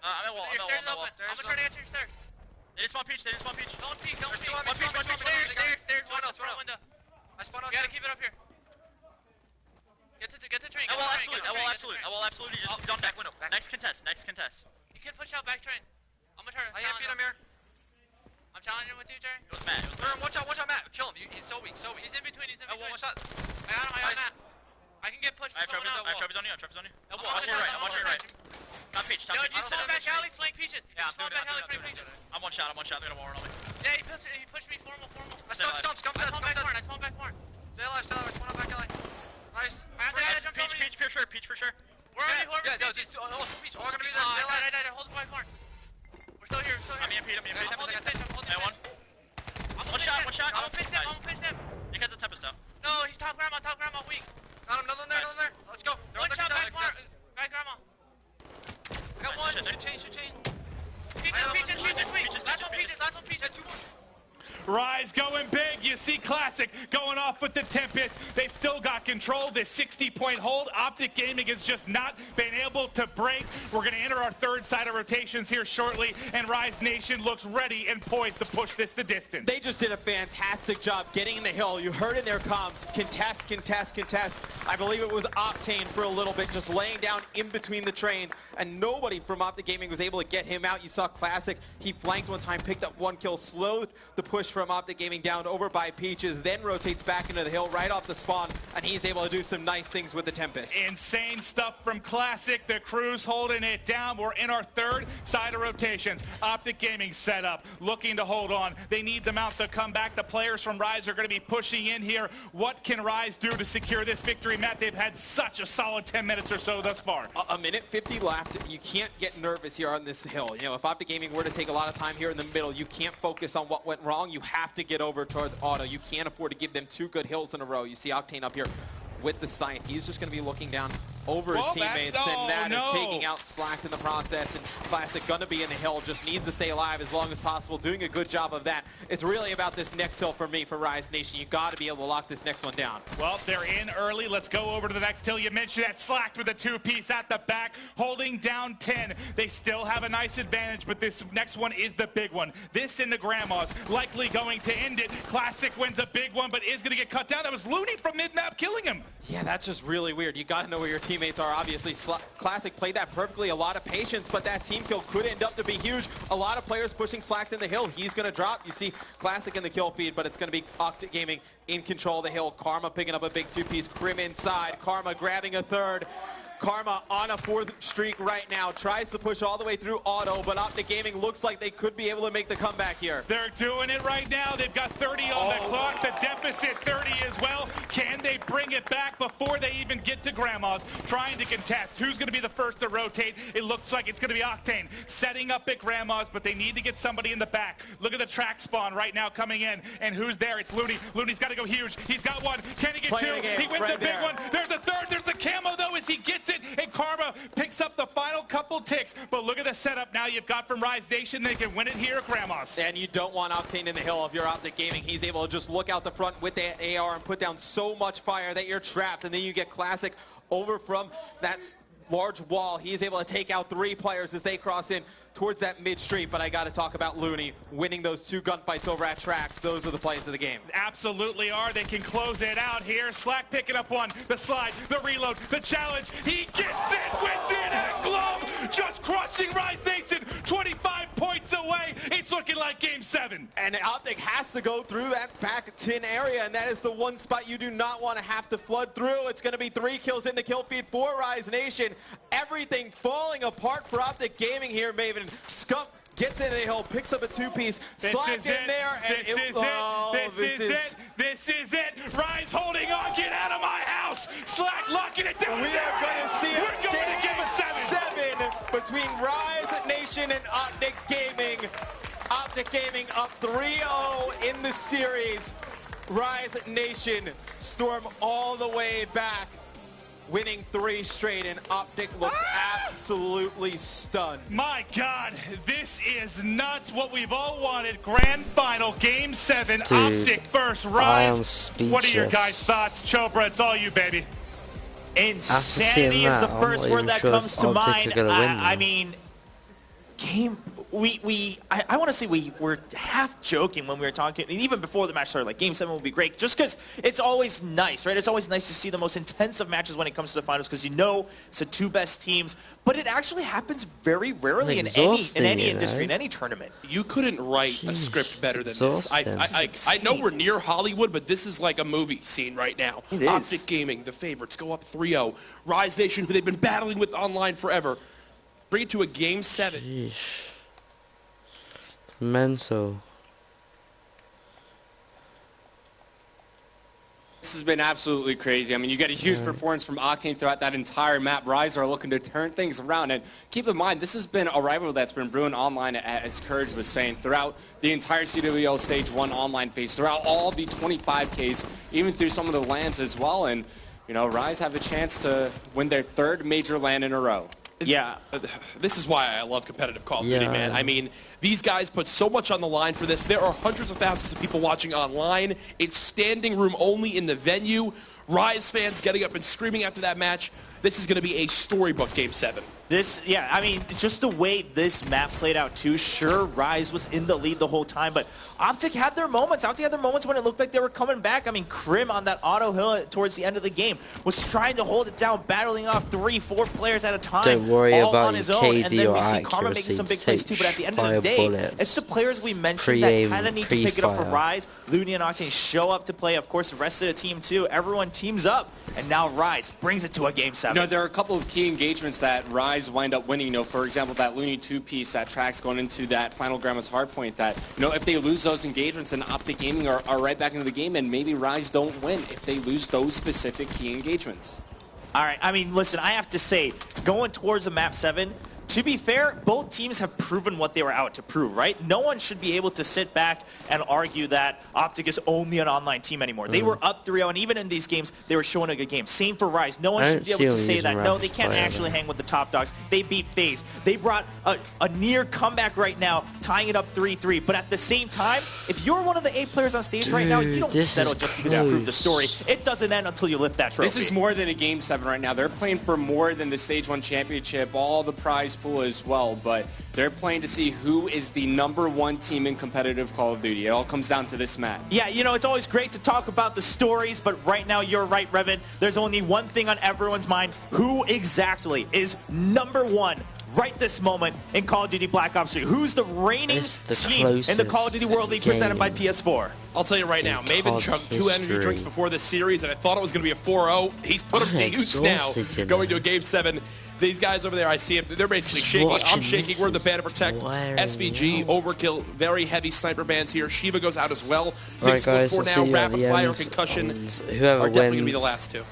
I'm at wall. I'm trying to get to your stairs. They just spawn peach. Don't peek. One peach. Stairs. Window. I spawned on. You gotta keep it up here. Get to train. I will absolutely just he's on back window. Next contest. You can push out back train. I'm gonna try to challenge him. I'm challenging with you, Jerry. It was Matt. Watch out, Matt. Kill him. He's so weak. He's in between. One shot. I got Matt. I can get pushed. I have Trevor's on you. I'm watching your right. Not peach. Yo, you spawn back alley, flank peaches. Yeah, spawn back alley, flank peaches. I'm one shot. They're gonna wall on me. Yeah, he pushed me formal. I spawned back more. Stay alive. Spawn back alley. Nice. Peach for sure. Where are you? Peach. All gonna be there. Hold the 5 corn. We're still here. I'm EMP'd. I'm holding pitch. One. One shot. I'm gonna pinch them. You guys are Tempest though. No, he's top grandma, weak. Got him. Nothing there. Let's go. One shot back grandma. I got one. Should change. Peaches, weak. Last one, peaches. 2 more. Rise going big. You see Classic going off with the Tempest. They've still got control. This 60-point hold. Optic Gaming has just not been able to break. We're going to enter our third side of rotations here shortly, and Rise Nation looks ready and poised to push this the distance. They just did a fantastic job getting in the hill. You heard in their comms, contest. I believe it was Octane for a little bit, just laying down in between the trains, and nobody from Optic Gaming was able to get him out. You saw Classic. He flanked one time, picked up 1 kill, slowed the push from Optic Gaming down over by Peaches, then rotates back into the hill right off the spawn, and he he's able to do some nice things with the Tempest. Insane stuff from Classic. The crew's holding it down. We're in our third side of rotations. Optic Gaming set up, looking to hold on. They need the mount to come back. The players from Rise are going to be pushing in here. What can Rise do to secure this victory, Matt? They've had such a solid 10 minutes or so thus far. A minute 50 left. You can't get nervous here on this hill. You know, if Optic Gaming were to take a lot of time here in the middle, you can't focus on what went wrong. You have to get over towards Auto. You can't afford to give them 2 good hills in a row. You see Octane up here with the Scythe. He's just going to be looking down over his teammates, and that is taking out Slacked in the process. And Classic gonna be in the hill, just needs to stay alive as long as possible, doing a good job of that. It's really about this next hill for me, for Rise Nation. You got to be able to lock this next one down. Well, they're in early. Let's go over to the next hill. You mentioned that Slacked with a 2-piece at the back, holding down 10. They still have a nice advantage, but this next one is the big one. This in the Grandma's, likely going to end it. Classic wins a big one, but is going to get cut down. That was Looney from mid-map killing him. Yeah, that's just really weird. You got to know where your teammates are. Obviously, Classic played that perfectly. A lot of patience, but that team kill could end up to be huge. A lot of players pushing Slacked in the hill. He's going to drop. You see Classic in the kill feed, but it's going to be Optic Gaming in control of the hill. Karma picking up a big 2-piece. Crim inside. Karma grabbing a 3rd. Karma on a 4th streak right now. Tries to push all the way through Auto, but Optic Gaming looks like they could be able to make the comeback here. They're doing it right now. They've got 30 on the clock. The deficit 30 as well. Can they bring it back before they even get to Grandma's? Trying to contest. Who's going to be the first to rotate? It looks like it's going to be Octane. Setting up at Grandma's, but they need to get somebody in the back. Look at the track spawn right now coming in. And who's there? It's Looney. Looney's got to go huge. He's got 1. Can he get 2? He wins a big one. There's a 3rd. There's the camo, though, as he gets it. And Karma picks up the final couple ticks. But look at the setup now you've got from Rise Nation. They can win it here at Grandma's. And you don't want Octane in the hill if you're Optic Gaming. He's able to just look out the front with the AR and put down so much fire that you're trapped. And then you get Classic over from that large wall. He's able to take out 3 players as they cross in towards that mid-street, but I got to talk about Looney winning those 2 gunfights over at tracks. Those are the plays of the game. Absolutely are. They can close it out here. Slack picking up 1. The slide, the reload, the challenge. He gets it, wins it at glove. Just crushing Rise Nation. 25 points away. It's looking like Game 7. And Optic has to go through that back 10 area, and that is the one spot you do not want to have to flood through. It's going to be 3 kills in the kill feed for Rise Nation. Everything falling apart for Optic Gaming here, Maven. Scump gets into the hill, picks up a 2-piece, Slacked in there, and This is it. Rise holding on. Get out of my house. Slack locking it down. We are going to see We're going to Game 7 between Rise Nation and Optic Gaming. Optic Gaming up 3-0 in the series. Rise Nation storm all the way back, winning 3 straight, and Optic looks absolutely stunned. My God, this is nuts. What we've all wanted. Grand final, Game 7, Dude, Optic versus Rise. What are your guys' thoughts? Chobra, it's all you, baby. Insanity is the first word that comes to mind. I mean, I want to say we were half joking when we were talking, and even before the match started, like Game 7 will be great, just because it's always nice, right? It's always nice to see the most intensive matches when it comes to the finals, because you know it's the 2 best teams, but it actually happens very rarely in any industry, in any tournament. You couldn't write a script better than this. I know we're near Hollywood, but this is like a movie scene right now. It is. Optic Gaming, the favorites, go up 3-0. Rise Nation, who they've been battling with online forever, bring it to a Game 7. Sheesh. Mental. This has been absolutely crazy. I mean, you get a huge performance from Octane throughout that entire map. Rise are looking to turn things around. And keep in mind, this has been a rivalry that's been brewing online, as Courage was saying, throughout the entire CWL Stage 1 online phase, throughout all the 25Ks, even through some of the lands as well. And, you know, Rise have a chance to win their 3rd major LAN in a row. Yeah, this is why I love competitive Call of Duty, man. I mean, these guys put so much on the line for this. There are hundreds of thousands of people watching online. It's standing room only in the venue. Rise fans getting up and screaming after that match. This is going to be a storybook Game 7. Yeah, I mean, just the way this map played out too. Sure, Rise was in the lead the whole time, but Optic had their moments. Optic had their moments when it looked like they were coming back. I mean, Crim on that auto hill towards the end of the game was trying to hold it down, battling off 3-4 players at a time. Don't worry all about on his own. And then we see accuracy. Karma making some big plays too, but at the end of the day, it's the players we mentioned that kind of need to pick it up for Rise. Looney and Octane show up to play. Of course, the rest of the team too. Everyone teams up and now Rise brings it to a Game 7. No, there are a couple of key engagements that Rise wind up winning. You know, for example, that Looney 2-piece that tracks going into that final Grandma's hardpoint that, you know, if they lose those engagements, then Optic Gaming are right back into the game, and maybe Rise don't win if they lose those specific key engagements. All right, I mean, listen, I have to say, going towards a map 7, to be fair, both teams have proven what they were out to prove, right? No one should be able to sit back and argue that Optic is only an online team anymore. They were up 3-0, and even in these games, they were showing a good game. Same for Rise. No one should be able to say that, no, they can't actually hang with the top dogs. They beat FaZe. They brought a near comeback right now, tying it up 3-3. But at the same time, if you're one of the 8 players on stage right now, you don't settle just because you prove the story. It doesn't end until you lift that trophy. This is more than a Game 7 right now. They're playing for more than the Stage 1 championship, all the prize pool as well, but they're playing to see who is the #1 team in competitive Call of Duty. It all comes down to this match. Yeah, you know, it's always great to talk about the stories, but right now you're right, Revan. There's only one thing on everyone's mind. Who exactly is #1 right this moment in Call of Duty Black Ops 3? Who's the reigning team in the Call of Duty World League presented by PS4? I'll tell you right now, Maven chugged 2 energy drinks before this series, and I thought it was going to be a 4-0. He's put him to use now, going to a Game 7. These guys over there, I see them, they're basically shaking. I'm shaking. We're the Band of Protect. SVG, Overkill, very heavy sniper bands here. Shiva goes out as well. Things to look for now, Rapid Fire, Concussion are definitely going to be the last 2.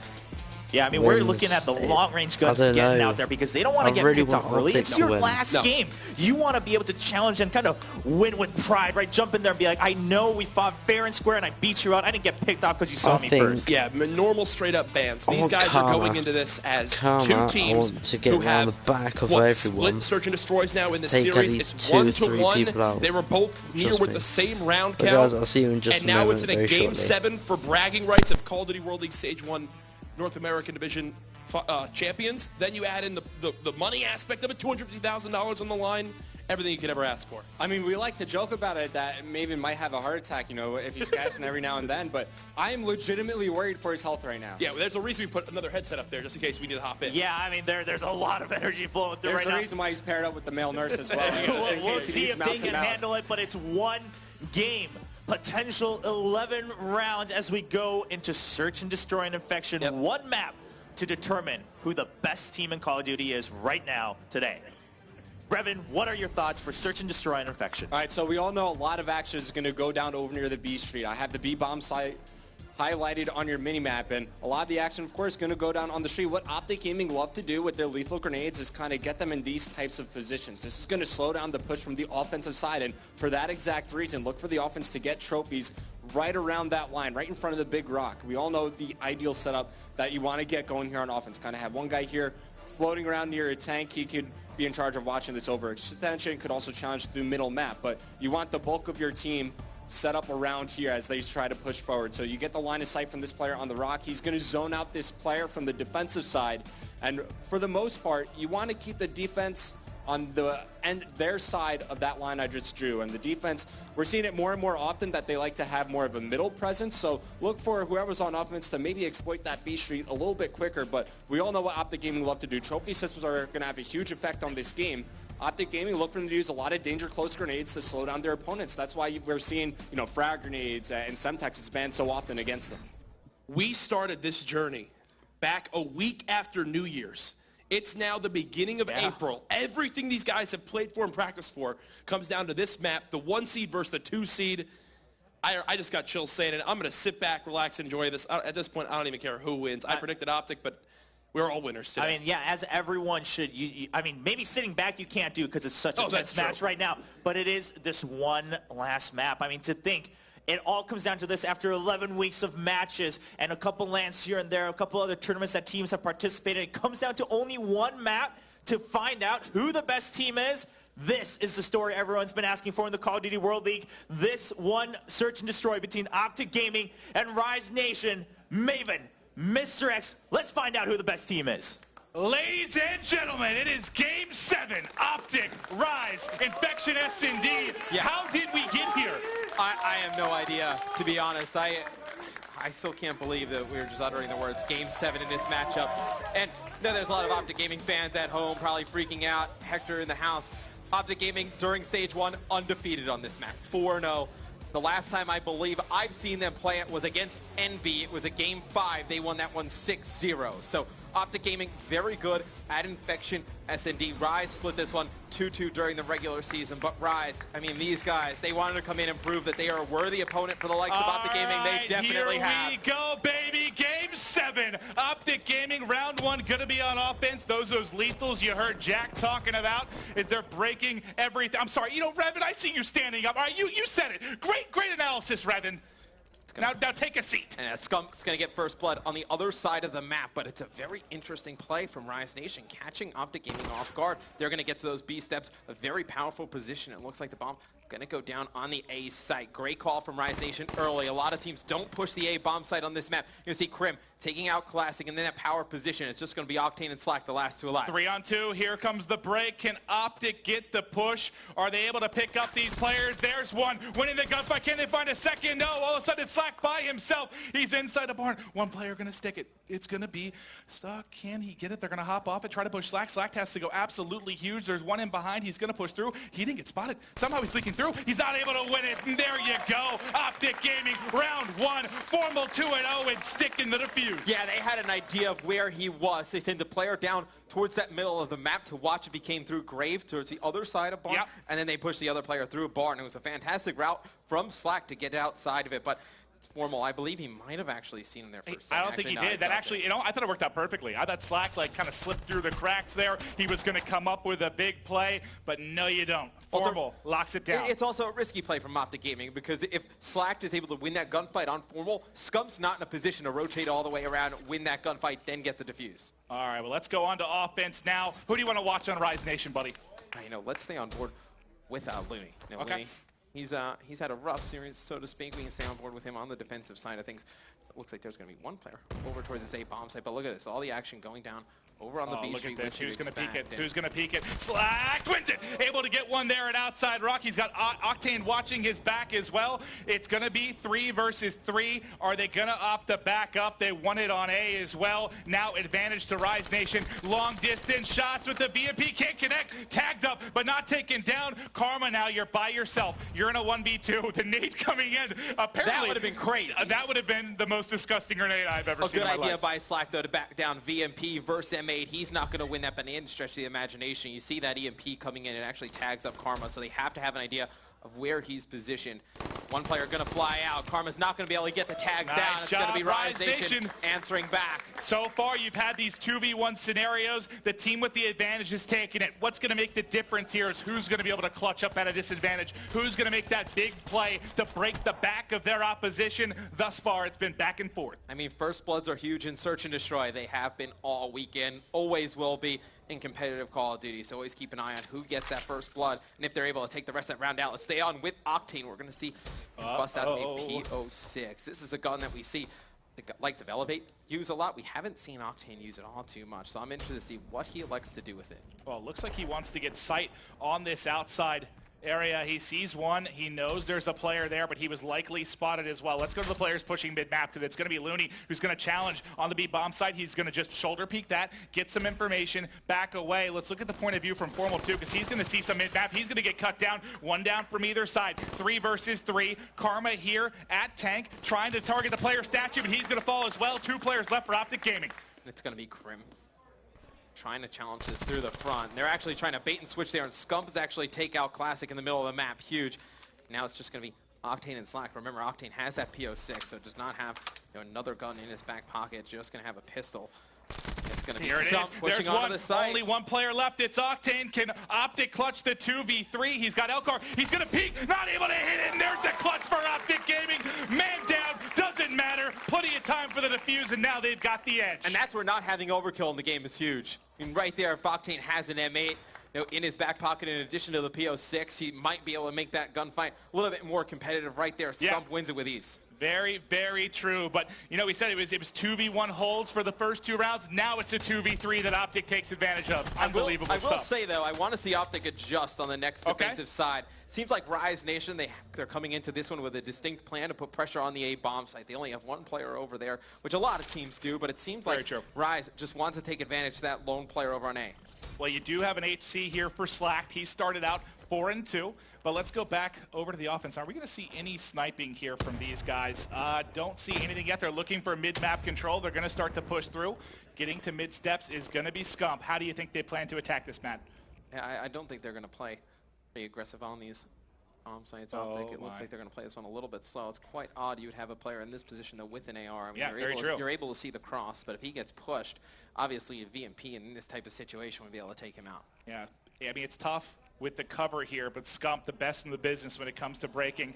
Yeah, I mean, we're looking at the long-range guns getting out there because they don't want to get picked off early. It's your last game. You want to be able to challenge and kind of win with pride, right? Jump in there and be like, I know we fought fair and square and I beat you out. I didn't get picked off because you saw me first. Yeah, normal straight-up bans. These guys are going into this as 2 teams who have split search and destroys now in this series. It's 1-1. They were both near with the same round count. And now it's in a Game 7 for bragging rights of Call of Duty World League Stage 1 North American Division champions. Then you add in the money aspect of it, $250,000 on the line, everything you could ever ask for. I mean, we like to joke about it that Maven might have a heart attack, you know, if he's gassing every now and then, but I am legitimately worried for his health right now. Yeah, well, there's a reason we put another headset up there just in case we need to hop in. Yeah, I mean, there's a lot of energy flowing through right now. There's a reason why he's paired up with the male nurse as well. We'll see if they can handle it, but it's 1 game. Potential 11 rounds as we go into Search and Destroy and Infection. 1 map to determine who the best team in Call of Duty is right now, today. Brevin, what are your thoughts for Search and Destroy and Infection? All right, so we all know a lot of action is going to go down over near the B Street. I have the B bomb site highlighted on your mini-map, and a lot of the action, of course, is going to go down on the street. What Optic Gaming love to do with their lethal grenades is kind of get them in these types of positions. This is going to slow down the push from the offensive side, and for that exact reason, look for the offense to get trophies right around that line, right in front of the big rock. We all know the ideal setup that you want to get going here on offense. Kind of have one guy here floating around near a tank. He could be in charge of watching this overextension, could also challenge the middle map, but you want the bulk of your team set up around here as they try to push forward. So you get the line of sight from this player on the rock. He's going to zone out this player from the defensive side. And for the most part, you want to keep the defense on the end, their side of that line I just drew. And the defense, we're seeing it more and more often that they like to have more of a middle presence. So look for whoever's on offense to maybe exploit that B Street a little bit quicker. But we all know what Optic Gaming love to do. Trophy systems are going to have a huge effect on this game. Optic Gaming look for them to use a lot of danger close grenades to slow down their opponents. That's why we're seeing, you know, frag grenades and Semtex banned so often against them. We started this journey back a week after New Year's. It's now the beginning of April. Everything these guys have played for and practiced for comes down to this map, the 1 seed versus the 2 seed. I just got chills saying it. I'm going to sit back, relax, enjoy this. At this point, I don't even care who wins. I predicted Optic, but we're all winners today. I mean, yeah, as everyone should. I mean, maybe sitting back you can't do because it's such a tense match right now. But it is this one last map. I mean, to think it all comes down to this after 11 weeks of matches and a couple lands here and there, a couple other tournaments that teams have participated. It comes down to only 1 map to find out who the best team is. This is the story everyone's been asking for in the Call of Duty World League. This one search and destroy between Optic Gaming and Rise Nation. Maven, Mr. X, let's find out who the best team is. Ladies and gentlemen, it is Game 7. Optic, Rise, Infection S&D. Yeah. How did we get here? I have no idea, to be honest. I still can't believe that we were just uttering the words Game 7 in this matchup. And no, there's a lot of Optic Gaming fans at home probably freaking out. Hector in the house. Optic Gaming during Stage 1 undefeated on this map. 4-0. The last time I believe I've seen them play it was against Envy. It was a Game 5. They won that one 6-0. So Optic Gaming, very good at Infection. SND, Rise split this one 2-2 during the regular season. But Rise, I mean, these guys, they wanted to come in and prove that they are a worthy opponent for the likes of Optic Gaming. They definitely have. Here we go, baby. Game 7. Optic Gaming, round 1, going to be on offense. Those lethals you heard Jack talking about is they're breaking everything. I'm sorry, Revan, I see you standing up. All right, you said it. Great analysis, Revan. Now take a seat. And Skunk's going to get first blood on the other side of the map, but it's a very interesting play from Rise Nation, catching Optic Gaming off guard. They're going to get to those B steps, a very powerful position. It looks like the bomb going to go down on the A site. Great call from Rise Nation early. A lot of teams don't push the A bomb site on this map. You're going to see Crim taking out Classic, and then that power position. It's just going to be Octane and Slack, the last two alive. 3-on-2. Here comes the break. Can Optic get the push? Are they able to pick up these players? There's one winning the gunfight. Can they find a second? No. All of a sudden, it's Slack by himself. He's inside a barn. One player going to stick it. It's going to be Stuck. Can he get it? They're going to hop off it, try to push Slack. Slack has to go absolutely huge. There's one in behind. He's going to push through. He didn't get spotted. Somehow he's leaking through. He's not able to win it. And there you go. Optic Gaming, round 1, formal 2-0, and sticking the defuse. Yeah, they had an idea of where he was. They sent the player down towards that middle of the map to watch if he came through Grave towards the other side of Barn, and then they pushed the other player through Barn. It was a fantastic route from Slack to get outside of it, but it's formal. I believe he might have actually seen him there for a second. I don't think he did. That actually, I thought it worked out perfectly. I thought Slack kind of slipped through the cracks there. He was going to come up with a big play, but no, you don't. Formal locks it down. It's also a risky play from Optic Gaming because if Slack is able to win that gunfight on Formal, Scump's not in a position to rotate all the way around, win that gunfight, then get the defuse. All right, well, let's go on to offense now. Who do you want to watch on Rise Nation, buddy? Let's stay on board with Looney. Now, okay. Looney, he's had a rough series, so to speak. We can stay on board with him on the defensive side of things. It looks like there's going to be one player over towards this A bomb site, but look at this. All the action going down over on the B street. Look at this. Who's going to peek it? Who's going to peek it? Slack wins it. Able to get one there at outside rock. He's got Octane watching his back as well. It's going to be 3 versus 3. Are they going to opt to back up? They won it on A as well. Now advantage to Rise Nation. Long distance shots with the VMP. Can't connect. Tagged up, but not taken down. Karma, now you're by yourself. You're in a 1v2. The nade coming in. Apparently, that would have been crazy. That would have been the most disgusting grenade I've ever seen in my life. A good idea by Slack, though, to back down VMP versus M8. He's not going to win that by any stretch of the imagination. You see that EMP coming in and actually tags up Karma, so they have to have an idea of where he's positioned. One player going to fly out. Karma's not going to be able to get the tags down. It's going to be Rise Nation answering back. So far, you've had these 2v1 scenarios. The team with the advantage is taking it. What's going to make the difference here is who's going to be able to clutch up at a disadvantage. Who's going to make that big play to break the back of their opposition. Thus far, it's been back and forth. I mean, first bloods are huge in Search and Destroy. They have been all weekend. Always will be in competitive Call of Duty. So always keep an eye on who gets that first blood and if they're able to take the rest of that round out. Let's stay on with Octane. We're going to see bust out a P06. This is a gun that we see the likes of Elevate use a lot. We haven't seen Octane use it all too much, so I'm interested to see what he elects to do with it. Well, it looks like he wants to get sight on this outside area. He sees one. He knows there's a player there, but he was likely spotted as well. Let's go to the players pushing mid-map because it's going to be Looney who's going to challenge on the B bomb site. He's going to just shoulder peek that, get some information, back away. Let's look at the point of view from Formal 2 because he's going to see some mid-map. He's going to get cut down. One down from either side. 3 versus 3. Karma here at tank trying to target the player statue, but he's going to fall as well. 2 players left for Optic Gaming. It's going to be Crim trying to challenge this through the front. They're actually trying to bait and switch there, and Scumps actually take out Classic in the middle of the map. Huge. Now it's just going to be Octane and Slack. Remember, Octane has that P06, so does not have another gun in his back pocket, just going to have a pistol. It's going to be Scump pushing onto the side. Only one player left. It's Octane. Can Optic clutch the 2v3? He's got Elcar. He's going to peek. Not able to hit it, and there's the clutch for Optic Gaming. Man down. Doesn't matter. Plenty of time for the defuse, and now they've got the edge. And that's where not having overkill in the game is huge. I mean, right there, if Octane has an M8 in his back pocket, in addition to the P06, he might be able to make that gunfight a little bit more competitive right there. Scump wins it with ease. Very, very true. But, we said it was 2v1 holds for the first 2 rounds. Now it's a 2v3 that Optic takes advantage of. Unbelievable stuff. I will say, though, I want to see Optic adjust on the next defensive side. Seems like Rise Nation, they're coming into this one with a distinct plan to put pressure on the A bomb site. They only have 1 player over there, which a lot of teams do, but it seems like Rise just wants to take advantage of that lone player over on A. Well, you do have an HC here for Slack. He started out 4-2. But let's go back over to the offense. Are we going to see any sniping here from these guys? Don't see anything yet. They're looking for mid-map control. They're going to start to push through. Getting to mid-steps is going to be Scump. How do you think they plan to attack this, Matt? Yeah, I don't think they're going to play pretty aggressive on these sites. Optic. It looks like they're going to play this one a little bit slow. It's quite odd you would have a player in this position though with an AR. I mean, you're able to see the cross, but if he gets pushed, obviously a VMP in this type of situation would be able to take him out. Yeah, I mean, it's tough with the cover here, but Scump, the best in the business when it comes to breaking.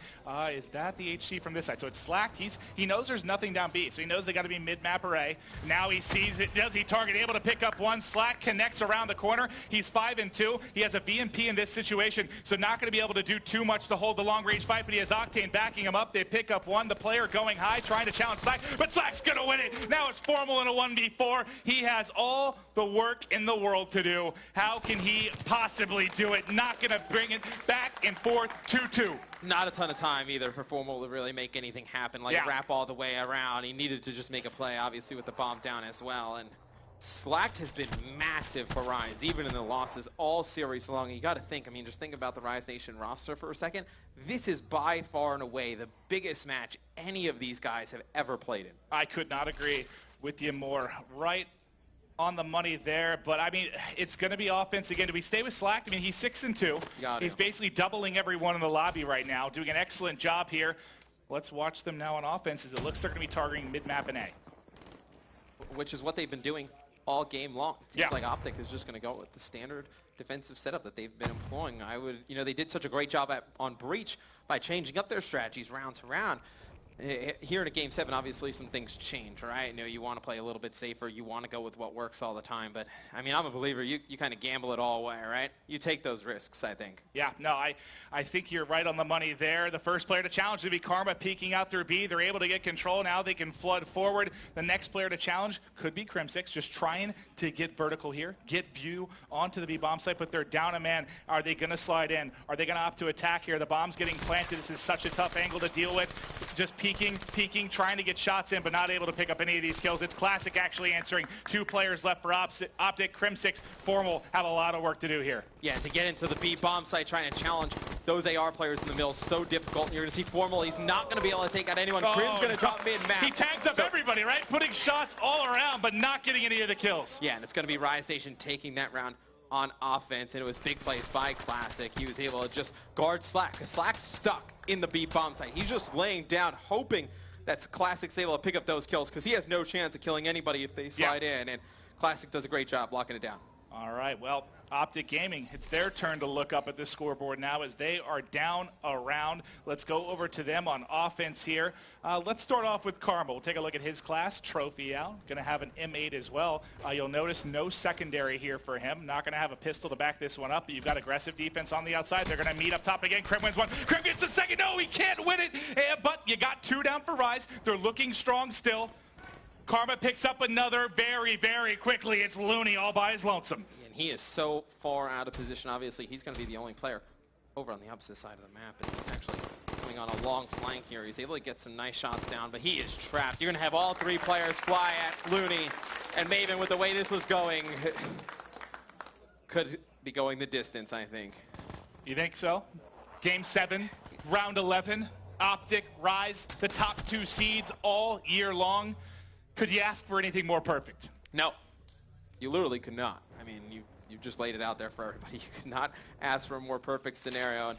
Is that the HC from this side? So it's slacked. He knows there's nothing down B, so he knows they got to be mid-map or A. Now he sees it. Does he target? Able to pick up one. Slack connects around the corner. He's 5-2. He has a VMP in this situation, so not going to be able to do too much to hold the long-range fight, but he has Octane backing him up. They pick up one. The player going high, trying to challenge Slack, but Slack's going to win it. Now it's Formal in a 1v4. He has all the work in the world to do. How can he possibly do it? Not going to bring it back and forth 2-2. Not a ton of time either for Formal to really make anything happen, like wrap all the way around. He needed to just make a play, obviously, with the bomb down as well. And Slacked has been massive for Rise, even in the losses all series long. You got to think, I mean, just think about the Rise Nation roster for a second. This is by far and away the biggest match any of these guys have ever played in. I could not agree with you more. Right on the money there, but I mean, it's going to be offense again. Do we stay with Slack? I mean, he's 6-2. He's basically doubling everyone in the lobby right now, doing an excellent job here. Let's watch them now on offense as it looks they're going to be targeting mid-map and A. Which is what they've been doing all game long. It seems like Optic is just going to go with the standard defensive setup that they've been employing. They did such a great job on Breach by changing up their strategies round to round. Here in a Game 7, obviously some things change, right? You want to play a little bit safer. You want to go with what works all the time. But, I mean, I'm a believer. You kind of gamble it all away, right? You take those risks, I think. Yeah, no, I think you're right on the money there. The first player to challenge would be Karma peeking out through B. They're able to get control. Now they can flood forward. The next player to challenge could be Crim6, just trying to get vertical here, get view onto the B bomb site, but they're down a man. Are they going to slide in? Are they going to opt to attack here? The bomb's getting planted. This is such a tough angle to deal with. Just peeking, trying to get shots in, but not able to pick up any of these kills. It's Classic actually answering. 2 players left for Optic. Crim6, Formal have a lot of work to do here. Yeah, to get into the B bomb site, trying to challenge those AR players in the middle, so difficult. And you're going to see Formal. He's not going to be able to take out anyone. Crim's going to drop mid-map. He tags up everybody, right? Putting shots all around, but not getting any of the kills. Yeah, and it's going to be Rise Nation taking that round on offense, and it was big plays by Classic. He was able to just guard Slack, because Slack's stuck in the B bomb site. He's just laying down, hoping that Classic's able to pick up those kills, because he has no chance of killing anybody if they slide in, and Classic does a great job locking it down. All right, well, Optic Gaming, it's their turn to look up at the scoreboard now as they are down a round. Let's go over to them on offense here. Let's start off with Karma. We'll take a look at his class, Trophy out. Going to have an M8 as well. You'll notice no secondary here for him. Not going to have a pistol to back this one up, but you've got aggressive defense on the outside. They're going to meet up top again. Crim wins one. Crim gets the second. No, he can't win it, but you got 2 down for Rise. They're looking strong still. Karma picks up another very, very quickly. It's Looney all by his lonesome. And he is so far out of position. Obviously, he's going to be the only player over on the opposite side of the map, and he's actually coming on a long flank here. He's able to get some nice shots down, but he is trapped. You're going to have all 3 players fly at Looney, and Maven, with the way this was going, could be going the distance, I think. You think so? Game 7, round 11, Optic, Rise, the top 2 seeds all year long. Could you ask for anything more perfect? No. You literally could not. I mean, you just laid it out there for everybody. You could not ask for a more perfect scenario. And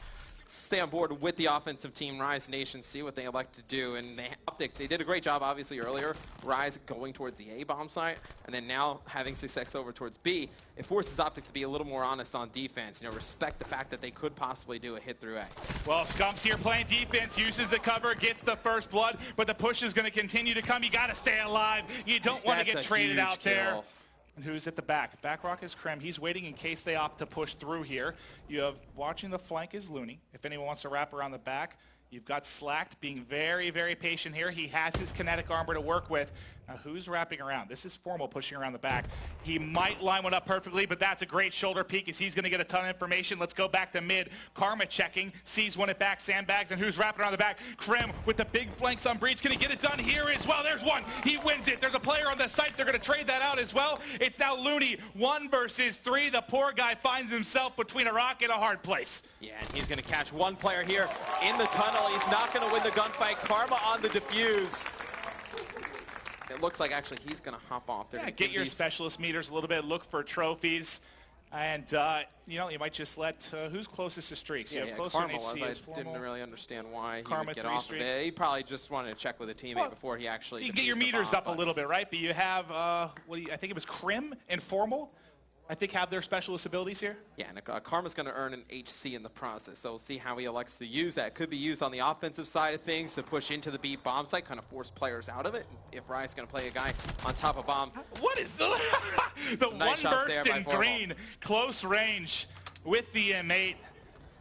stay on board with the offensive team, Rise Nation, see what they elect to do. And Optic, they did a great job, obviously, earlier. Rise going towards the A bomb site, and then now having success over towards B. It forces Optic to be a little more honest on defense. Respect the fact that they could possibly do a hit through A. Well, Scump's here playing defense, uses the cover, gets the first blood, but the push is going to continue to come. You got to stay alive. You don't want to get traded out there. And who's at the back? Backrock is Krem. He's waiting in case they opt to push through here. You have watching the flank is Looney. If anyone wants to wrap around the back, you've got Slacked being very, very patient here. He has his kinetic armor to work with. Now who's wrapping around? This is Formal pushing around the back. He might line one up perfectly, but that's a great shoulder peek as he's going to get a ton of information. Let's go back to mid. Karma checking, sees one at back, sandbags, and who's wrapping around the back? Krim with the big flanks on Breach. Can he get it done here as well? There's one. He wins it. There's a player on the site. They're going to trade that out as well. It's now Looney, 1 versus 3. The poor guy finds himself between a rock and a hard place. Yeah, and he's going to catch one player here in the tunnel. He's not going to win the gunfight. Karma on the defuse. It looks like actually he's going to hop off. Yeah, get your specialist meters a little bit, look for trophies, and you know, you might just let who's closest to streaks. Yeah, Karma was. I didn't really understand why he would get off of it. He probably just wanted to check with a teammate before he actually. You can get your meters up a little bit, right? But you have what do you, I think it was Krim and Formal. I think have their specialist abilities here. Yeah, and Karma's going to earn an HC in the process, so we'll see how he elects to use that. It could be used on the offensive side of things to push into the B bomb site, kind of force players out of it. If Riot's going to play a guy on top of bomb. What is the one burst in green, close range with the M8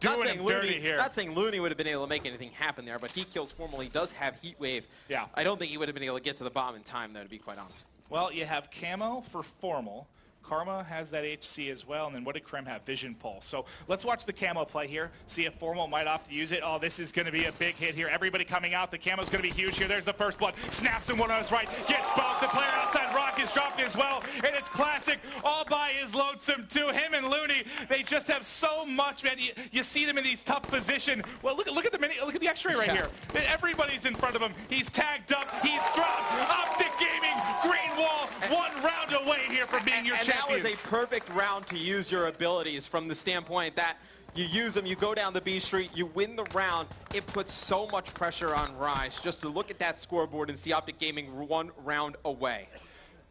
doing him dirty here. Not saying Looney would have been able to make anything happen there, but he kills Formal. He does have Heat Wave. Yeah. I don't think he would have been able to get to the bomb in time, though, to be quite honest. Well, you have Camo for Formal. Karma has that HC as well, and then what did Krim have? Vision Pulse. So let's watch the Camo play here, see if Formal might opt to use it. Oh, this is going to be a big hit here. Everybody coming out. The Camo's going to be huge here. There's the first blood. Snaps him one on his right. Gets both. The player outside Rock is dropped as well, and it's Classic all by his lonesome too. Him and Looney, they just have so much, man. You see them in these tough position. Well, look at the X-ray right here. Everybody's in front of him. He's tagged up. He's dropped. Optic Gaming, green wall, 1 round away here from being your champions. That was a perfect round to use your abilities from the standpoint that you use them, you go down the B street, you win the round. It puts so much pressure on Rise just to look at that scoreboard and see Optic Gaming 1 round away.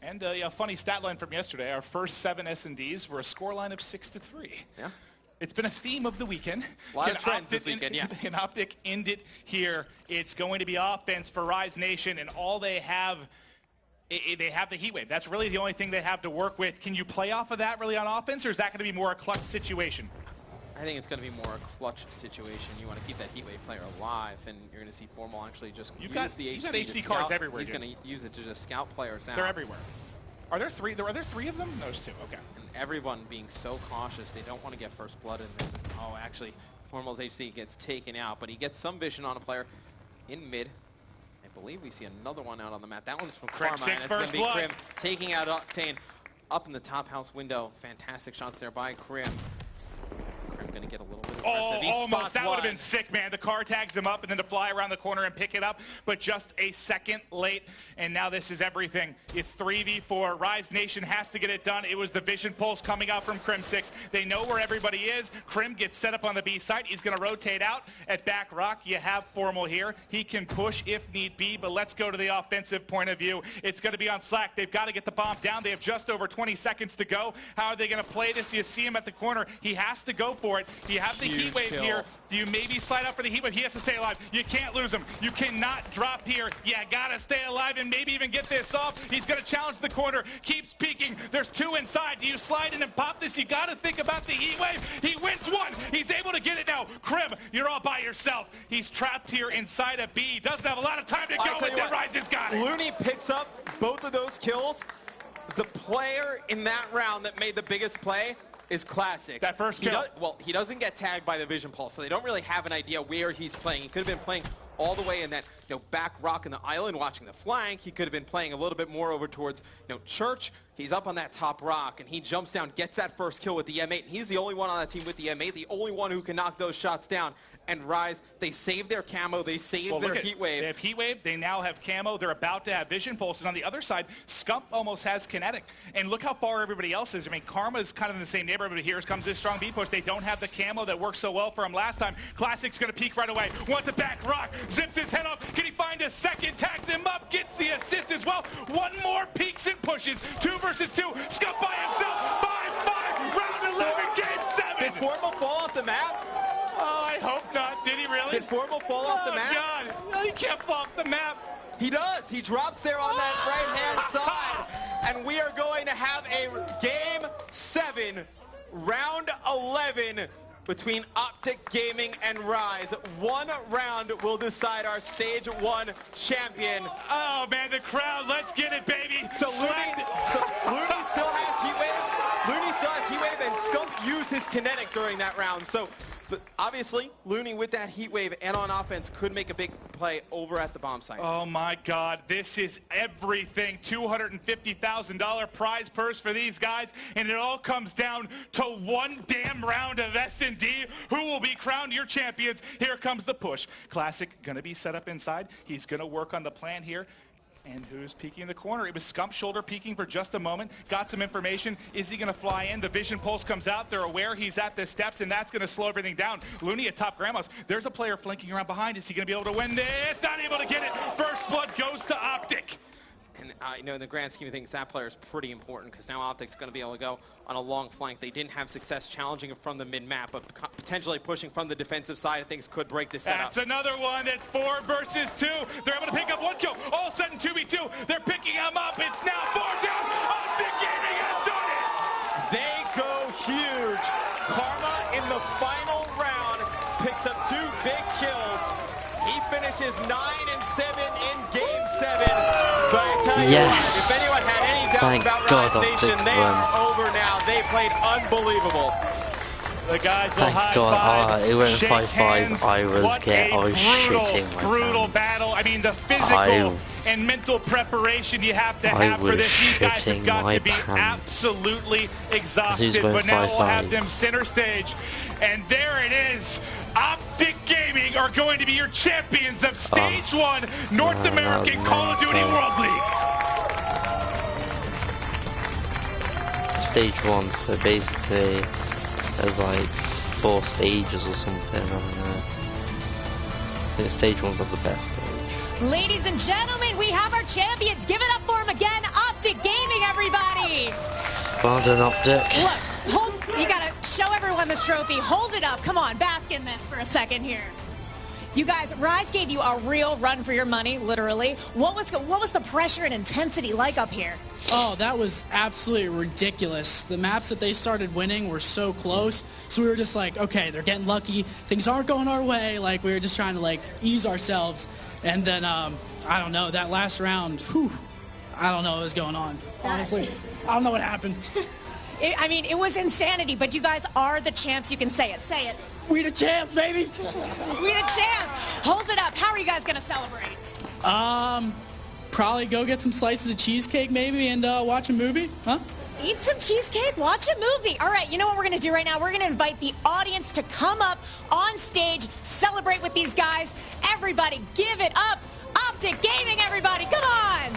And a funny stat line from yesterday, our first 7 S&Ds were a scoreline of 6-3. Yeah. It's been a theme of the weekend. A lot of trends this weekend, yeah. Can Optic end it here? It's going to be offense for Rise Nation, and all they have, they have the Heat Wave. That's really the only thing they have to work with. Can you play off of that really on offense, or is that going to be more a clutch situation? I think it's going to be more a clutch situation. You want to keep that Heat Wave player alive, and you're going to see Formal actually just use the HC. You've got HC cars everywhere. He's going to use it to just scout players out. They're everywhere. Are there 3? Are there 3 of them? Those 2. Okay. And everyone being so cautious, they don't want to get first blood in this. And, oh, actually, Formal's HC gets taken out, but he gets some vision on a player in mid. I believe we see another one out on the map. That one's from Karma, and it's going to be Krim taking out Octane up in the top house window. Fantastic shots there by Krim. Going to get a little bit aggressive. Oh, almost. That would have been sick, man. The car tags him up and then to fly around the corner and pick it up, but just a second late, and now this is everything. It's 3v4. Rise Nation has to get it done. It was the vision pulse coming out from Krim 6. They know where everybody is. Krim gets set up on the B site. He's going to rotate out at back rock. You have Formal here. He can push if need be, but let's go to the offensive point of view. It's going to be on Slack. They've got to get the bomb down. They have just over 20 seconds to go. How are they going to play this? You see him at the corner. He has to go for it. You have the Heat Wave here. Do you maybe slide up for the Heat Wave? He has to stay alive. You can't lose him. You cannot drop here. You gotta stay alive and maybe even get this off. He's gonna challenge the corner. Keeps peeking. There's 2 inside. Do you slide in and pop this? You gotta think about the Heat Wave. He wins 1. He's able to get it now. Krim, you're all by yourself. He's trapped here inside a B. Doesn't have a lot of time to go, but then Rise has got it. Looney picks up both of those kills. The player in that round that made the biggest play is Classic. That first kill. He doesn't get tagged by the vision pulse, so they don't really have an idea where he's playing. He could have been playing all the way in that back rock in the island watching the flank. He could have been playing a little bit more over towards Church. He's up on that top rock, and he jumps down, gets that first kill with the M8. He's the only one on that team with the M8, the only one who can knock those shots down. And Rise, they save their camo, they save their Heat Wave. They have Heat Wave, they now have camo, they're about to have Vision Pulse, and on the other side, Scump almost has Kinetic. And look how far everybody else is. I mean, Karma's kind of in the same neighborhood, but here comes this strong B push. They don't have the camo that worked so well for him last time. Classic's going to peek right away. Wants the back rock, zips his head up. Can he find a second? Tags him up, gets the assist as well. 1 more peeks and pushes. 2 versus 2. Scump by himself. 5-5, round 11, game 7. Did Formal fall off the map? Oh, I hope not. Did he really? Did Formal fall off the map? God, no, he can't fall off the map. He does. He drops there on that right-hand side. And we are going to have a Game 7, Round 11 between Optic Gaming and Rise. One round will decide our stage 1 champion. Oh man, the crowd, let's get it, baby. So Looney still has Heat Wave. Looney still has Heat Wave, and Scump used his kinetic during that round. So obviously, Looney with that Heat Wave and on offense could make a big play over at the bomb sites. Oh my God, this is everything. $250,000 prize purse for these guys, and it all comes down to one damn round of S&D. Who will be crowned your champions? Here comes the push. Classic gonna be set up inside. He's gonna work on the plan here. And who's peeking in the corner? It was Scump Shoulder peeking for just a moment. Got some information. Is he going to fly in? The vision pulse comes out. They're aware he's at the steps, and that's going to slow everything down. Looney at top grandma's. There's a player flanking around behind. Is he going to be able to win this? Not able to get it. First blood goes to Optic. And you know, in the grand scheme of things, that player is pretty important because now Optic's going to be able to go on a long flank. They didn't have success challenging it from the mid-map, but potentially pushing from the defensive side of things could break this setup. That's another one. It's 4 versus 2. They're able to pick up 1 kill. All of a sudden, 2v2. They're picking him up. It's now 4 down. Optic Gaming has done it. They go huge. Karma in the final round picks up 2 big kills. He finishes 9-7 in Game 7. But I tell you what, if anyone had any doubts about Rise Nation, they are over now. They played unbelievable. The guys will high five, it went shake 5-5. hands. I was shitting my brutal pants. battle. I mean, the physical and mental preparation you have to have for this. These guys have got to be absolutely exhausted. But now we'll have them center stage. And there it is. Optic Gaming are going to be your champions of Stage 1 North American Call of Duty World League. Stage 1, so basically there's like 4 stages or something, I don't know. I think Stage 1's not the best stage. Ladies and gentlemen, we have our champions. Give it up for them again. Optic Gaming, everybody. Well done, Optic. Look, you gotta show everyone this trophy. Hold it up. Come on, bask in this for a second here. You guys, Rise gave you a real run for your money, literally. What was the pressure and intensity like up here? Oh, that was absolutely ridiculous. The maps that they started winning were so close, so we were just like, okay, they're getting lucky. Things aren't going our way. Like, we were just trying to, like, ease ourselves. And then, I don't know, that last round, whew, I don't know what was going on. Honestly, I don't know what happened. I mean, it was insanity, but you guys are the champs. You can say it. Say it. We the champs, baby. We the champs. Hold it up. How are you guys going to celebrate? Probably go get some slices of cheesecake maybe and watch a movie, huh? Eat some cheesecake, watch a movie. All right, you know what we're going to do right now? We're going to invite the audience to come up on stage, celebrate with these guys. Everybody, give it up. Optic Gaming, everybody. Come on.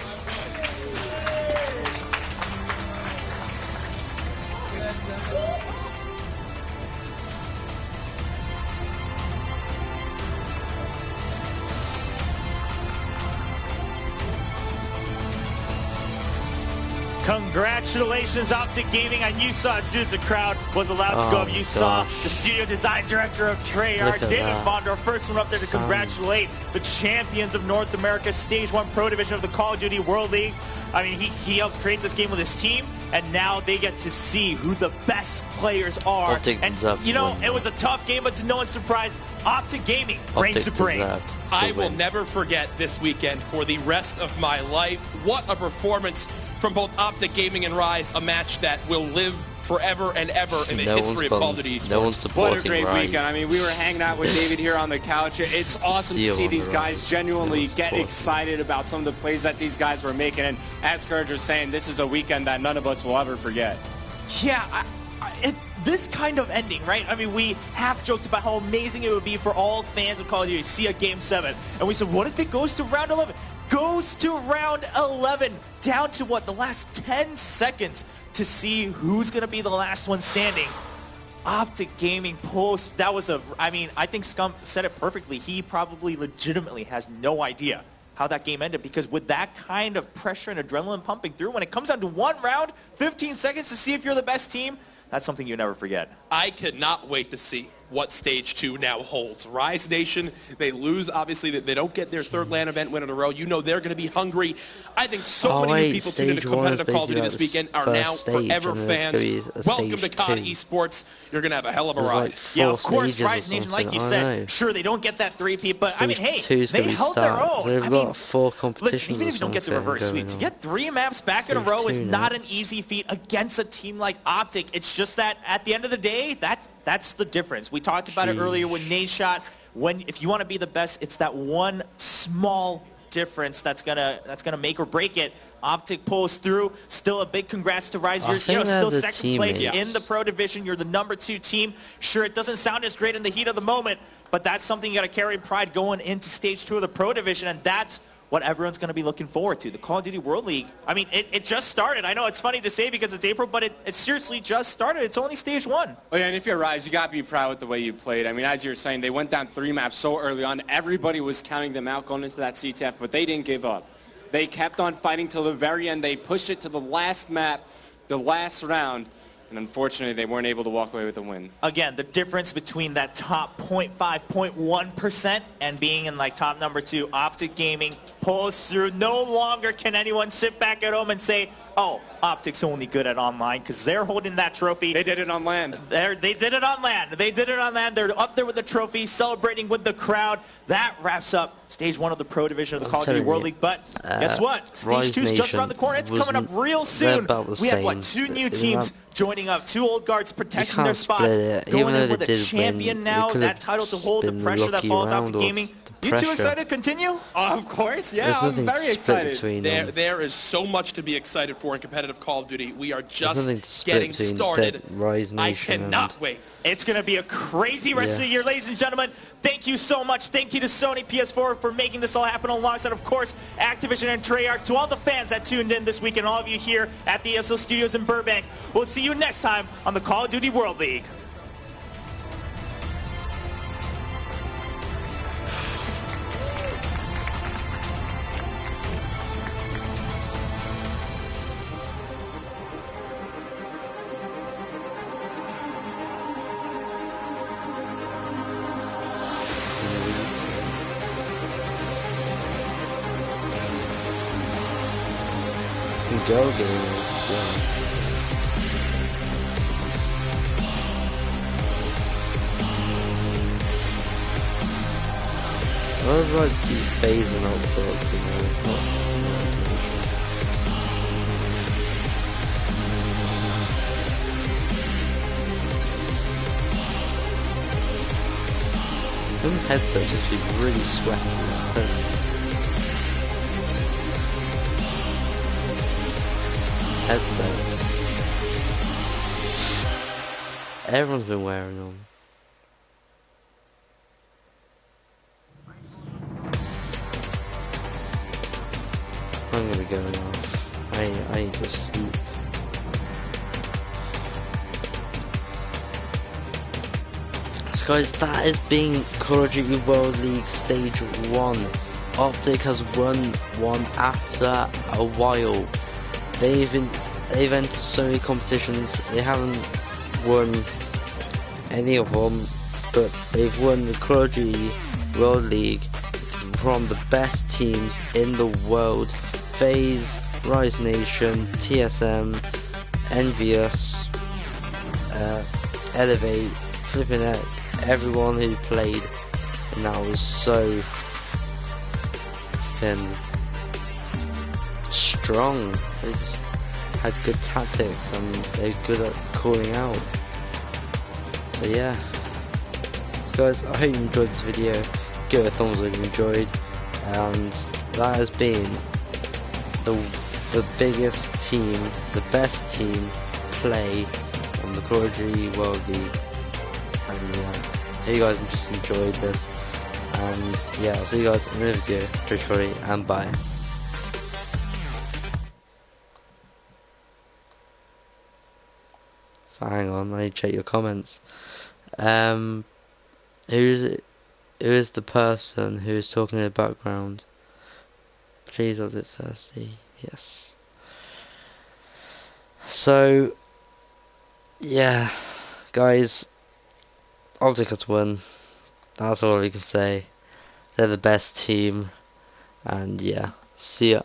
Congratulations, Optic Gaming. And you saw as soon as the crowd was allowed to go up, you saw the studio design director of Treyarch, David Bondor, first one up there to congratulate the champions of North America Stage 1 Pro Division of the Call of Duty World League. I mean, he helped create this game with his team, and now they get to see who the best players are. And, you know, it was a tough game, but to no one's surprise, Optic Gaming reigns supreme. I will never forget this weekend for the rest of my life. What a performance from both Optic Gaming and Rise, a match that will live forever and ever in the history of Call of Duty esports. What a great weekend. I mean, we were hanging out with David here on the couch. It's awesome to see these guys genuinely get excited about some of the plays that these guys were making. And as Courage was saying, this is a weekend that none of us will ever forget. Yeah, this kind of ending, right? I mean, we half joked about how amazing it would be for all fans of Call of Duty to see a Game 7. And we said, what if it goes to round 11? Goes to round 11, down to what, the last 10 seconds to see who's going to be the last one standing. Optic Gaming post, that was I mean, I think Scump said it perfectly. He probably legitimately has no idea how that game ended, because with that kind of pressure and adrenaline pumping through, when it comes down to one round, 15 seconds to see if you're the best team, that's something you never forget. I cannot wait to see what Stage 2 now holds. Rise Nation, they lose, obviously, they don't get their third LAN event win in a row. You know they're going to be hungry. I think so many new people tuned into competitive Call of Duty this weekend are now forever fans. Welcome to COD Esports. You're going to have a hell of a ride. Yeah, of course, Rise Nation, like you said, sure, they don't get that 3-peat, but I mean, hey, they held their own. They've got 4 competitions. Listen, even if you don't get the reverse sweep, to get 3 maps back in a row is not an easy feat against a team like Optic. It's just that at the end of the day, that's the difference. We talked about it earlier when Nate shot. If you want to be the best, it's that one small difference that's gonna make or break it. Optic pulls through. Still a big congrats to Rise. You're still second place in the Pro Division. You're the #2 team. Sure, it doesn't sound as great in the heat of the moment, but that's something you got to carry pride going into Stage 2 of the Pro Division, and that's what everyone's going to be looking forward to. The Call of Duty World League, I mean, it just started. I know it's funny to say because it's April, but it seriously just started. It's only Stage 1. Oh, yeah, and if you're Rise, you got to be proud with the way you played. I mean, as you were saying, they went down 3 maps so early on. Everybody was counting them out going into that CTF, but they didn't give up. They kept on fighting till the very end. They pushed it to the last map, the last round, and unfortunately, they weren't able to walk away with a win. Again, the difference between that top 0.5, 0.1% and being in like top #2, Optic Gaming pulls through. No longer can anyone sit back at home and say, oh, Optic's only good at online, because they're holding that trophy. They did it on land. They did it on land. They did it on land. They're up there with the trophy, celebrating with the crowd. That wraps up Stage 1 of the Pro Division of the Call of Duty World League. But guess what? Stage 2 is just around the corner. It's coming up real soon. We have, what, 2 new teams joining up. 2 old guards protecting their spots. Going in with a champion now. That title to hold the pressure that falls off to Gaming. You 2 excited to continue? Of course, yeah, I'm very excited. There is so much to be excited for in competitive Call of Duty. We are just getting started. I cannot wait. It's going to be a crazy rest of the year, ladies and gentlemen. Thank you so much. Thank you to Sony PS4 for making this all happen, alongside, of course, Activision and Treyarch. To all the fans that tuned in this week and all of you here at the ESL Studios in Burbank, we'll see you next time on the Call of Duty World League. Go Gamers, yeah. I would like to see phasing out the Them headsets should be really sweaty. Headsets. Everyone's been wearing them. I'm gonna go now. I need to sleep. So guys, that is being Call of Duty World League Stage 1. Optic has won one after a while. They've entered so many competitions. They haven't won any of them, but they've won the Call of Duty World League from the best teams in the world: FaZe, Rise Nation, TSM, Envious, Elevate, Flipping It, everyone who played, and that was so strong. They just had good tactics and they're good at calling out. So yeah, guys, I hope you enjoyed this video. Give it a thumbs up if you enjoyed, and that has been the biggest team, the best team play on the Call of Duty World League. And yeah, I hope you guys just enjoyed this, and yeah, I'll see you guys in another video pretty shortly, and bye. Hang on, I need to check your comments. Who is the person who is talking in the background? Please, I was it thirsty. Yes. So, yeah, guys, Optic has won. That's all we can say. They're the best team. And yeah, see ya.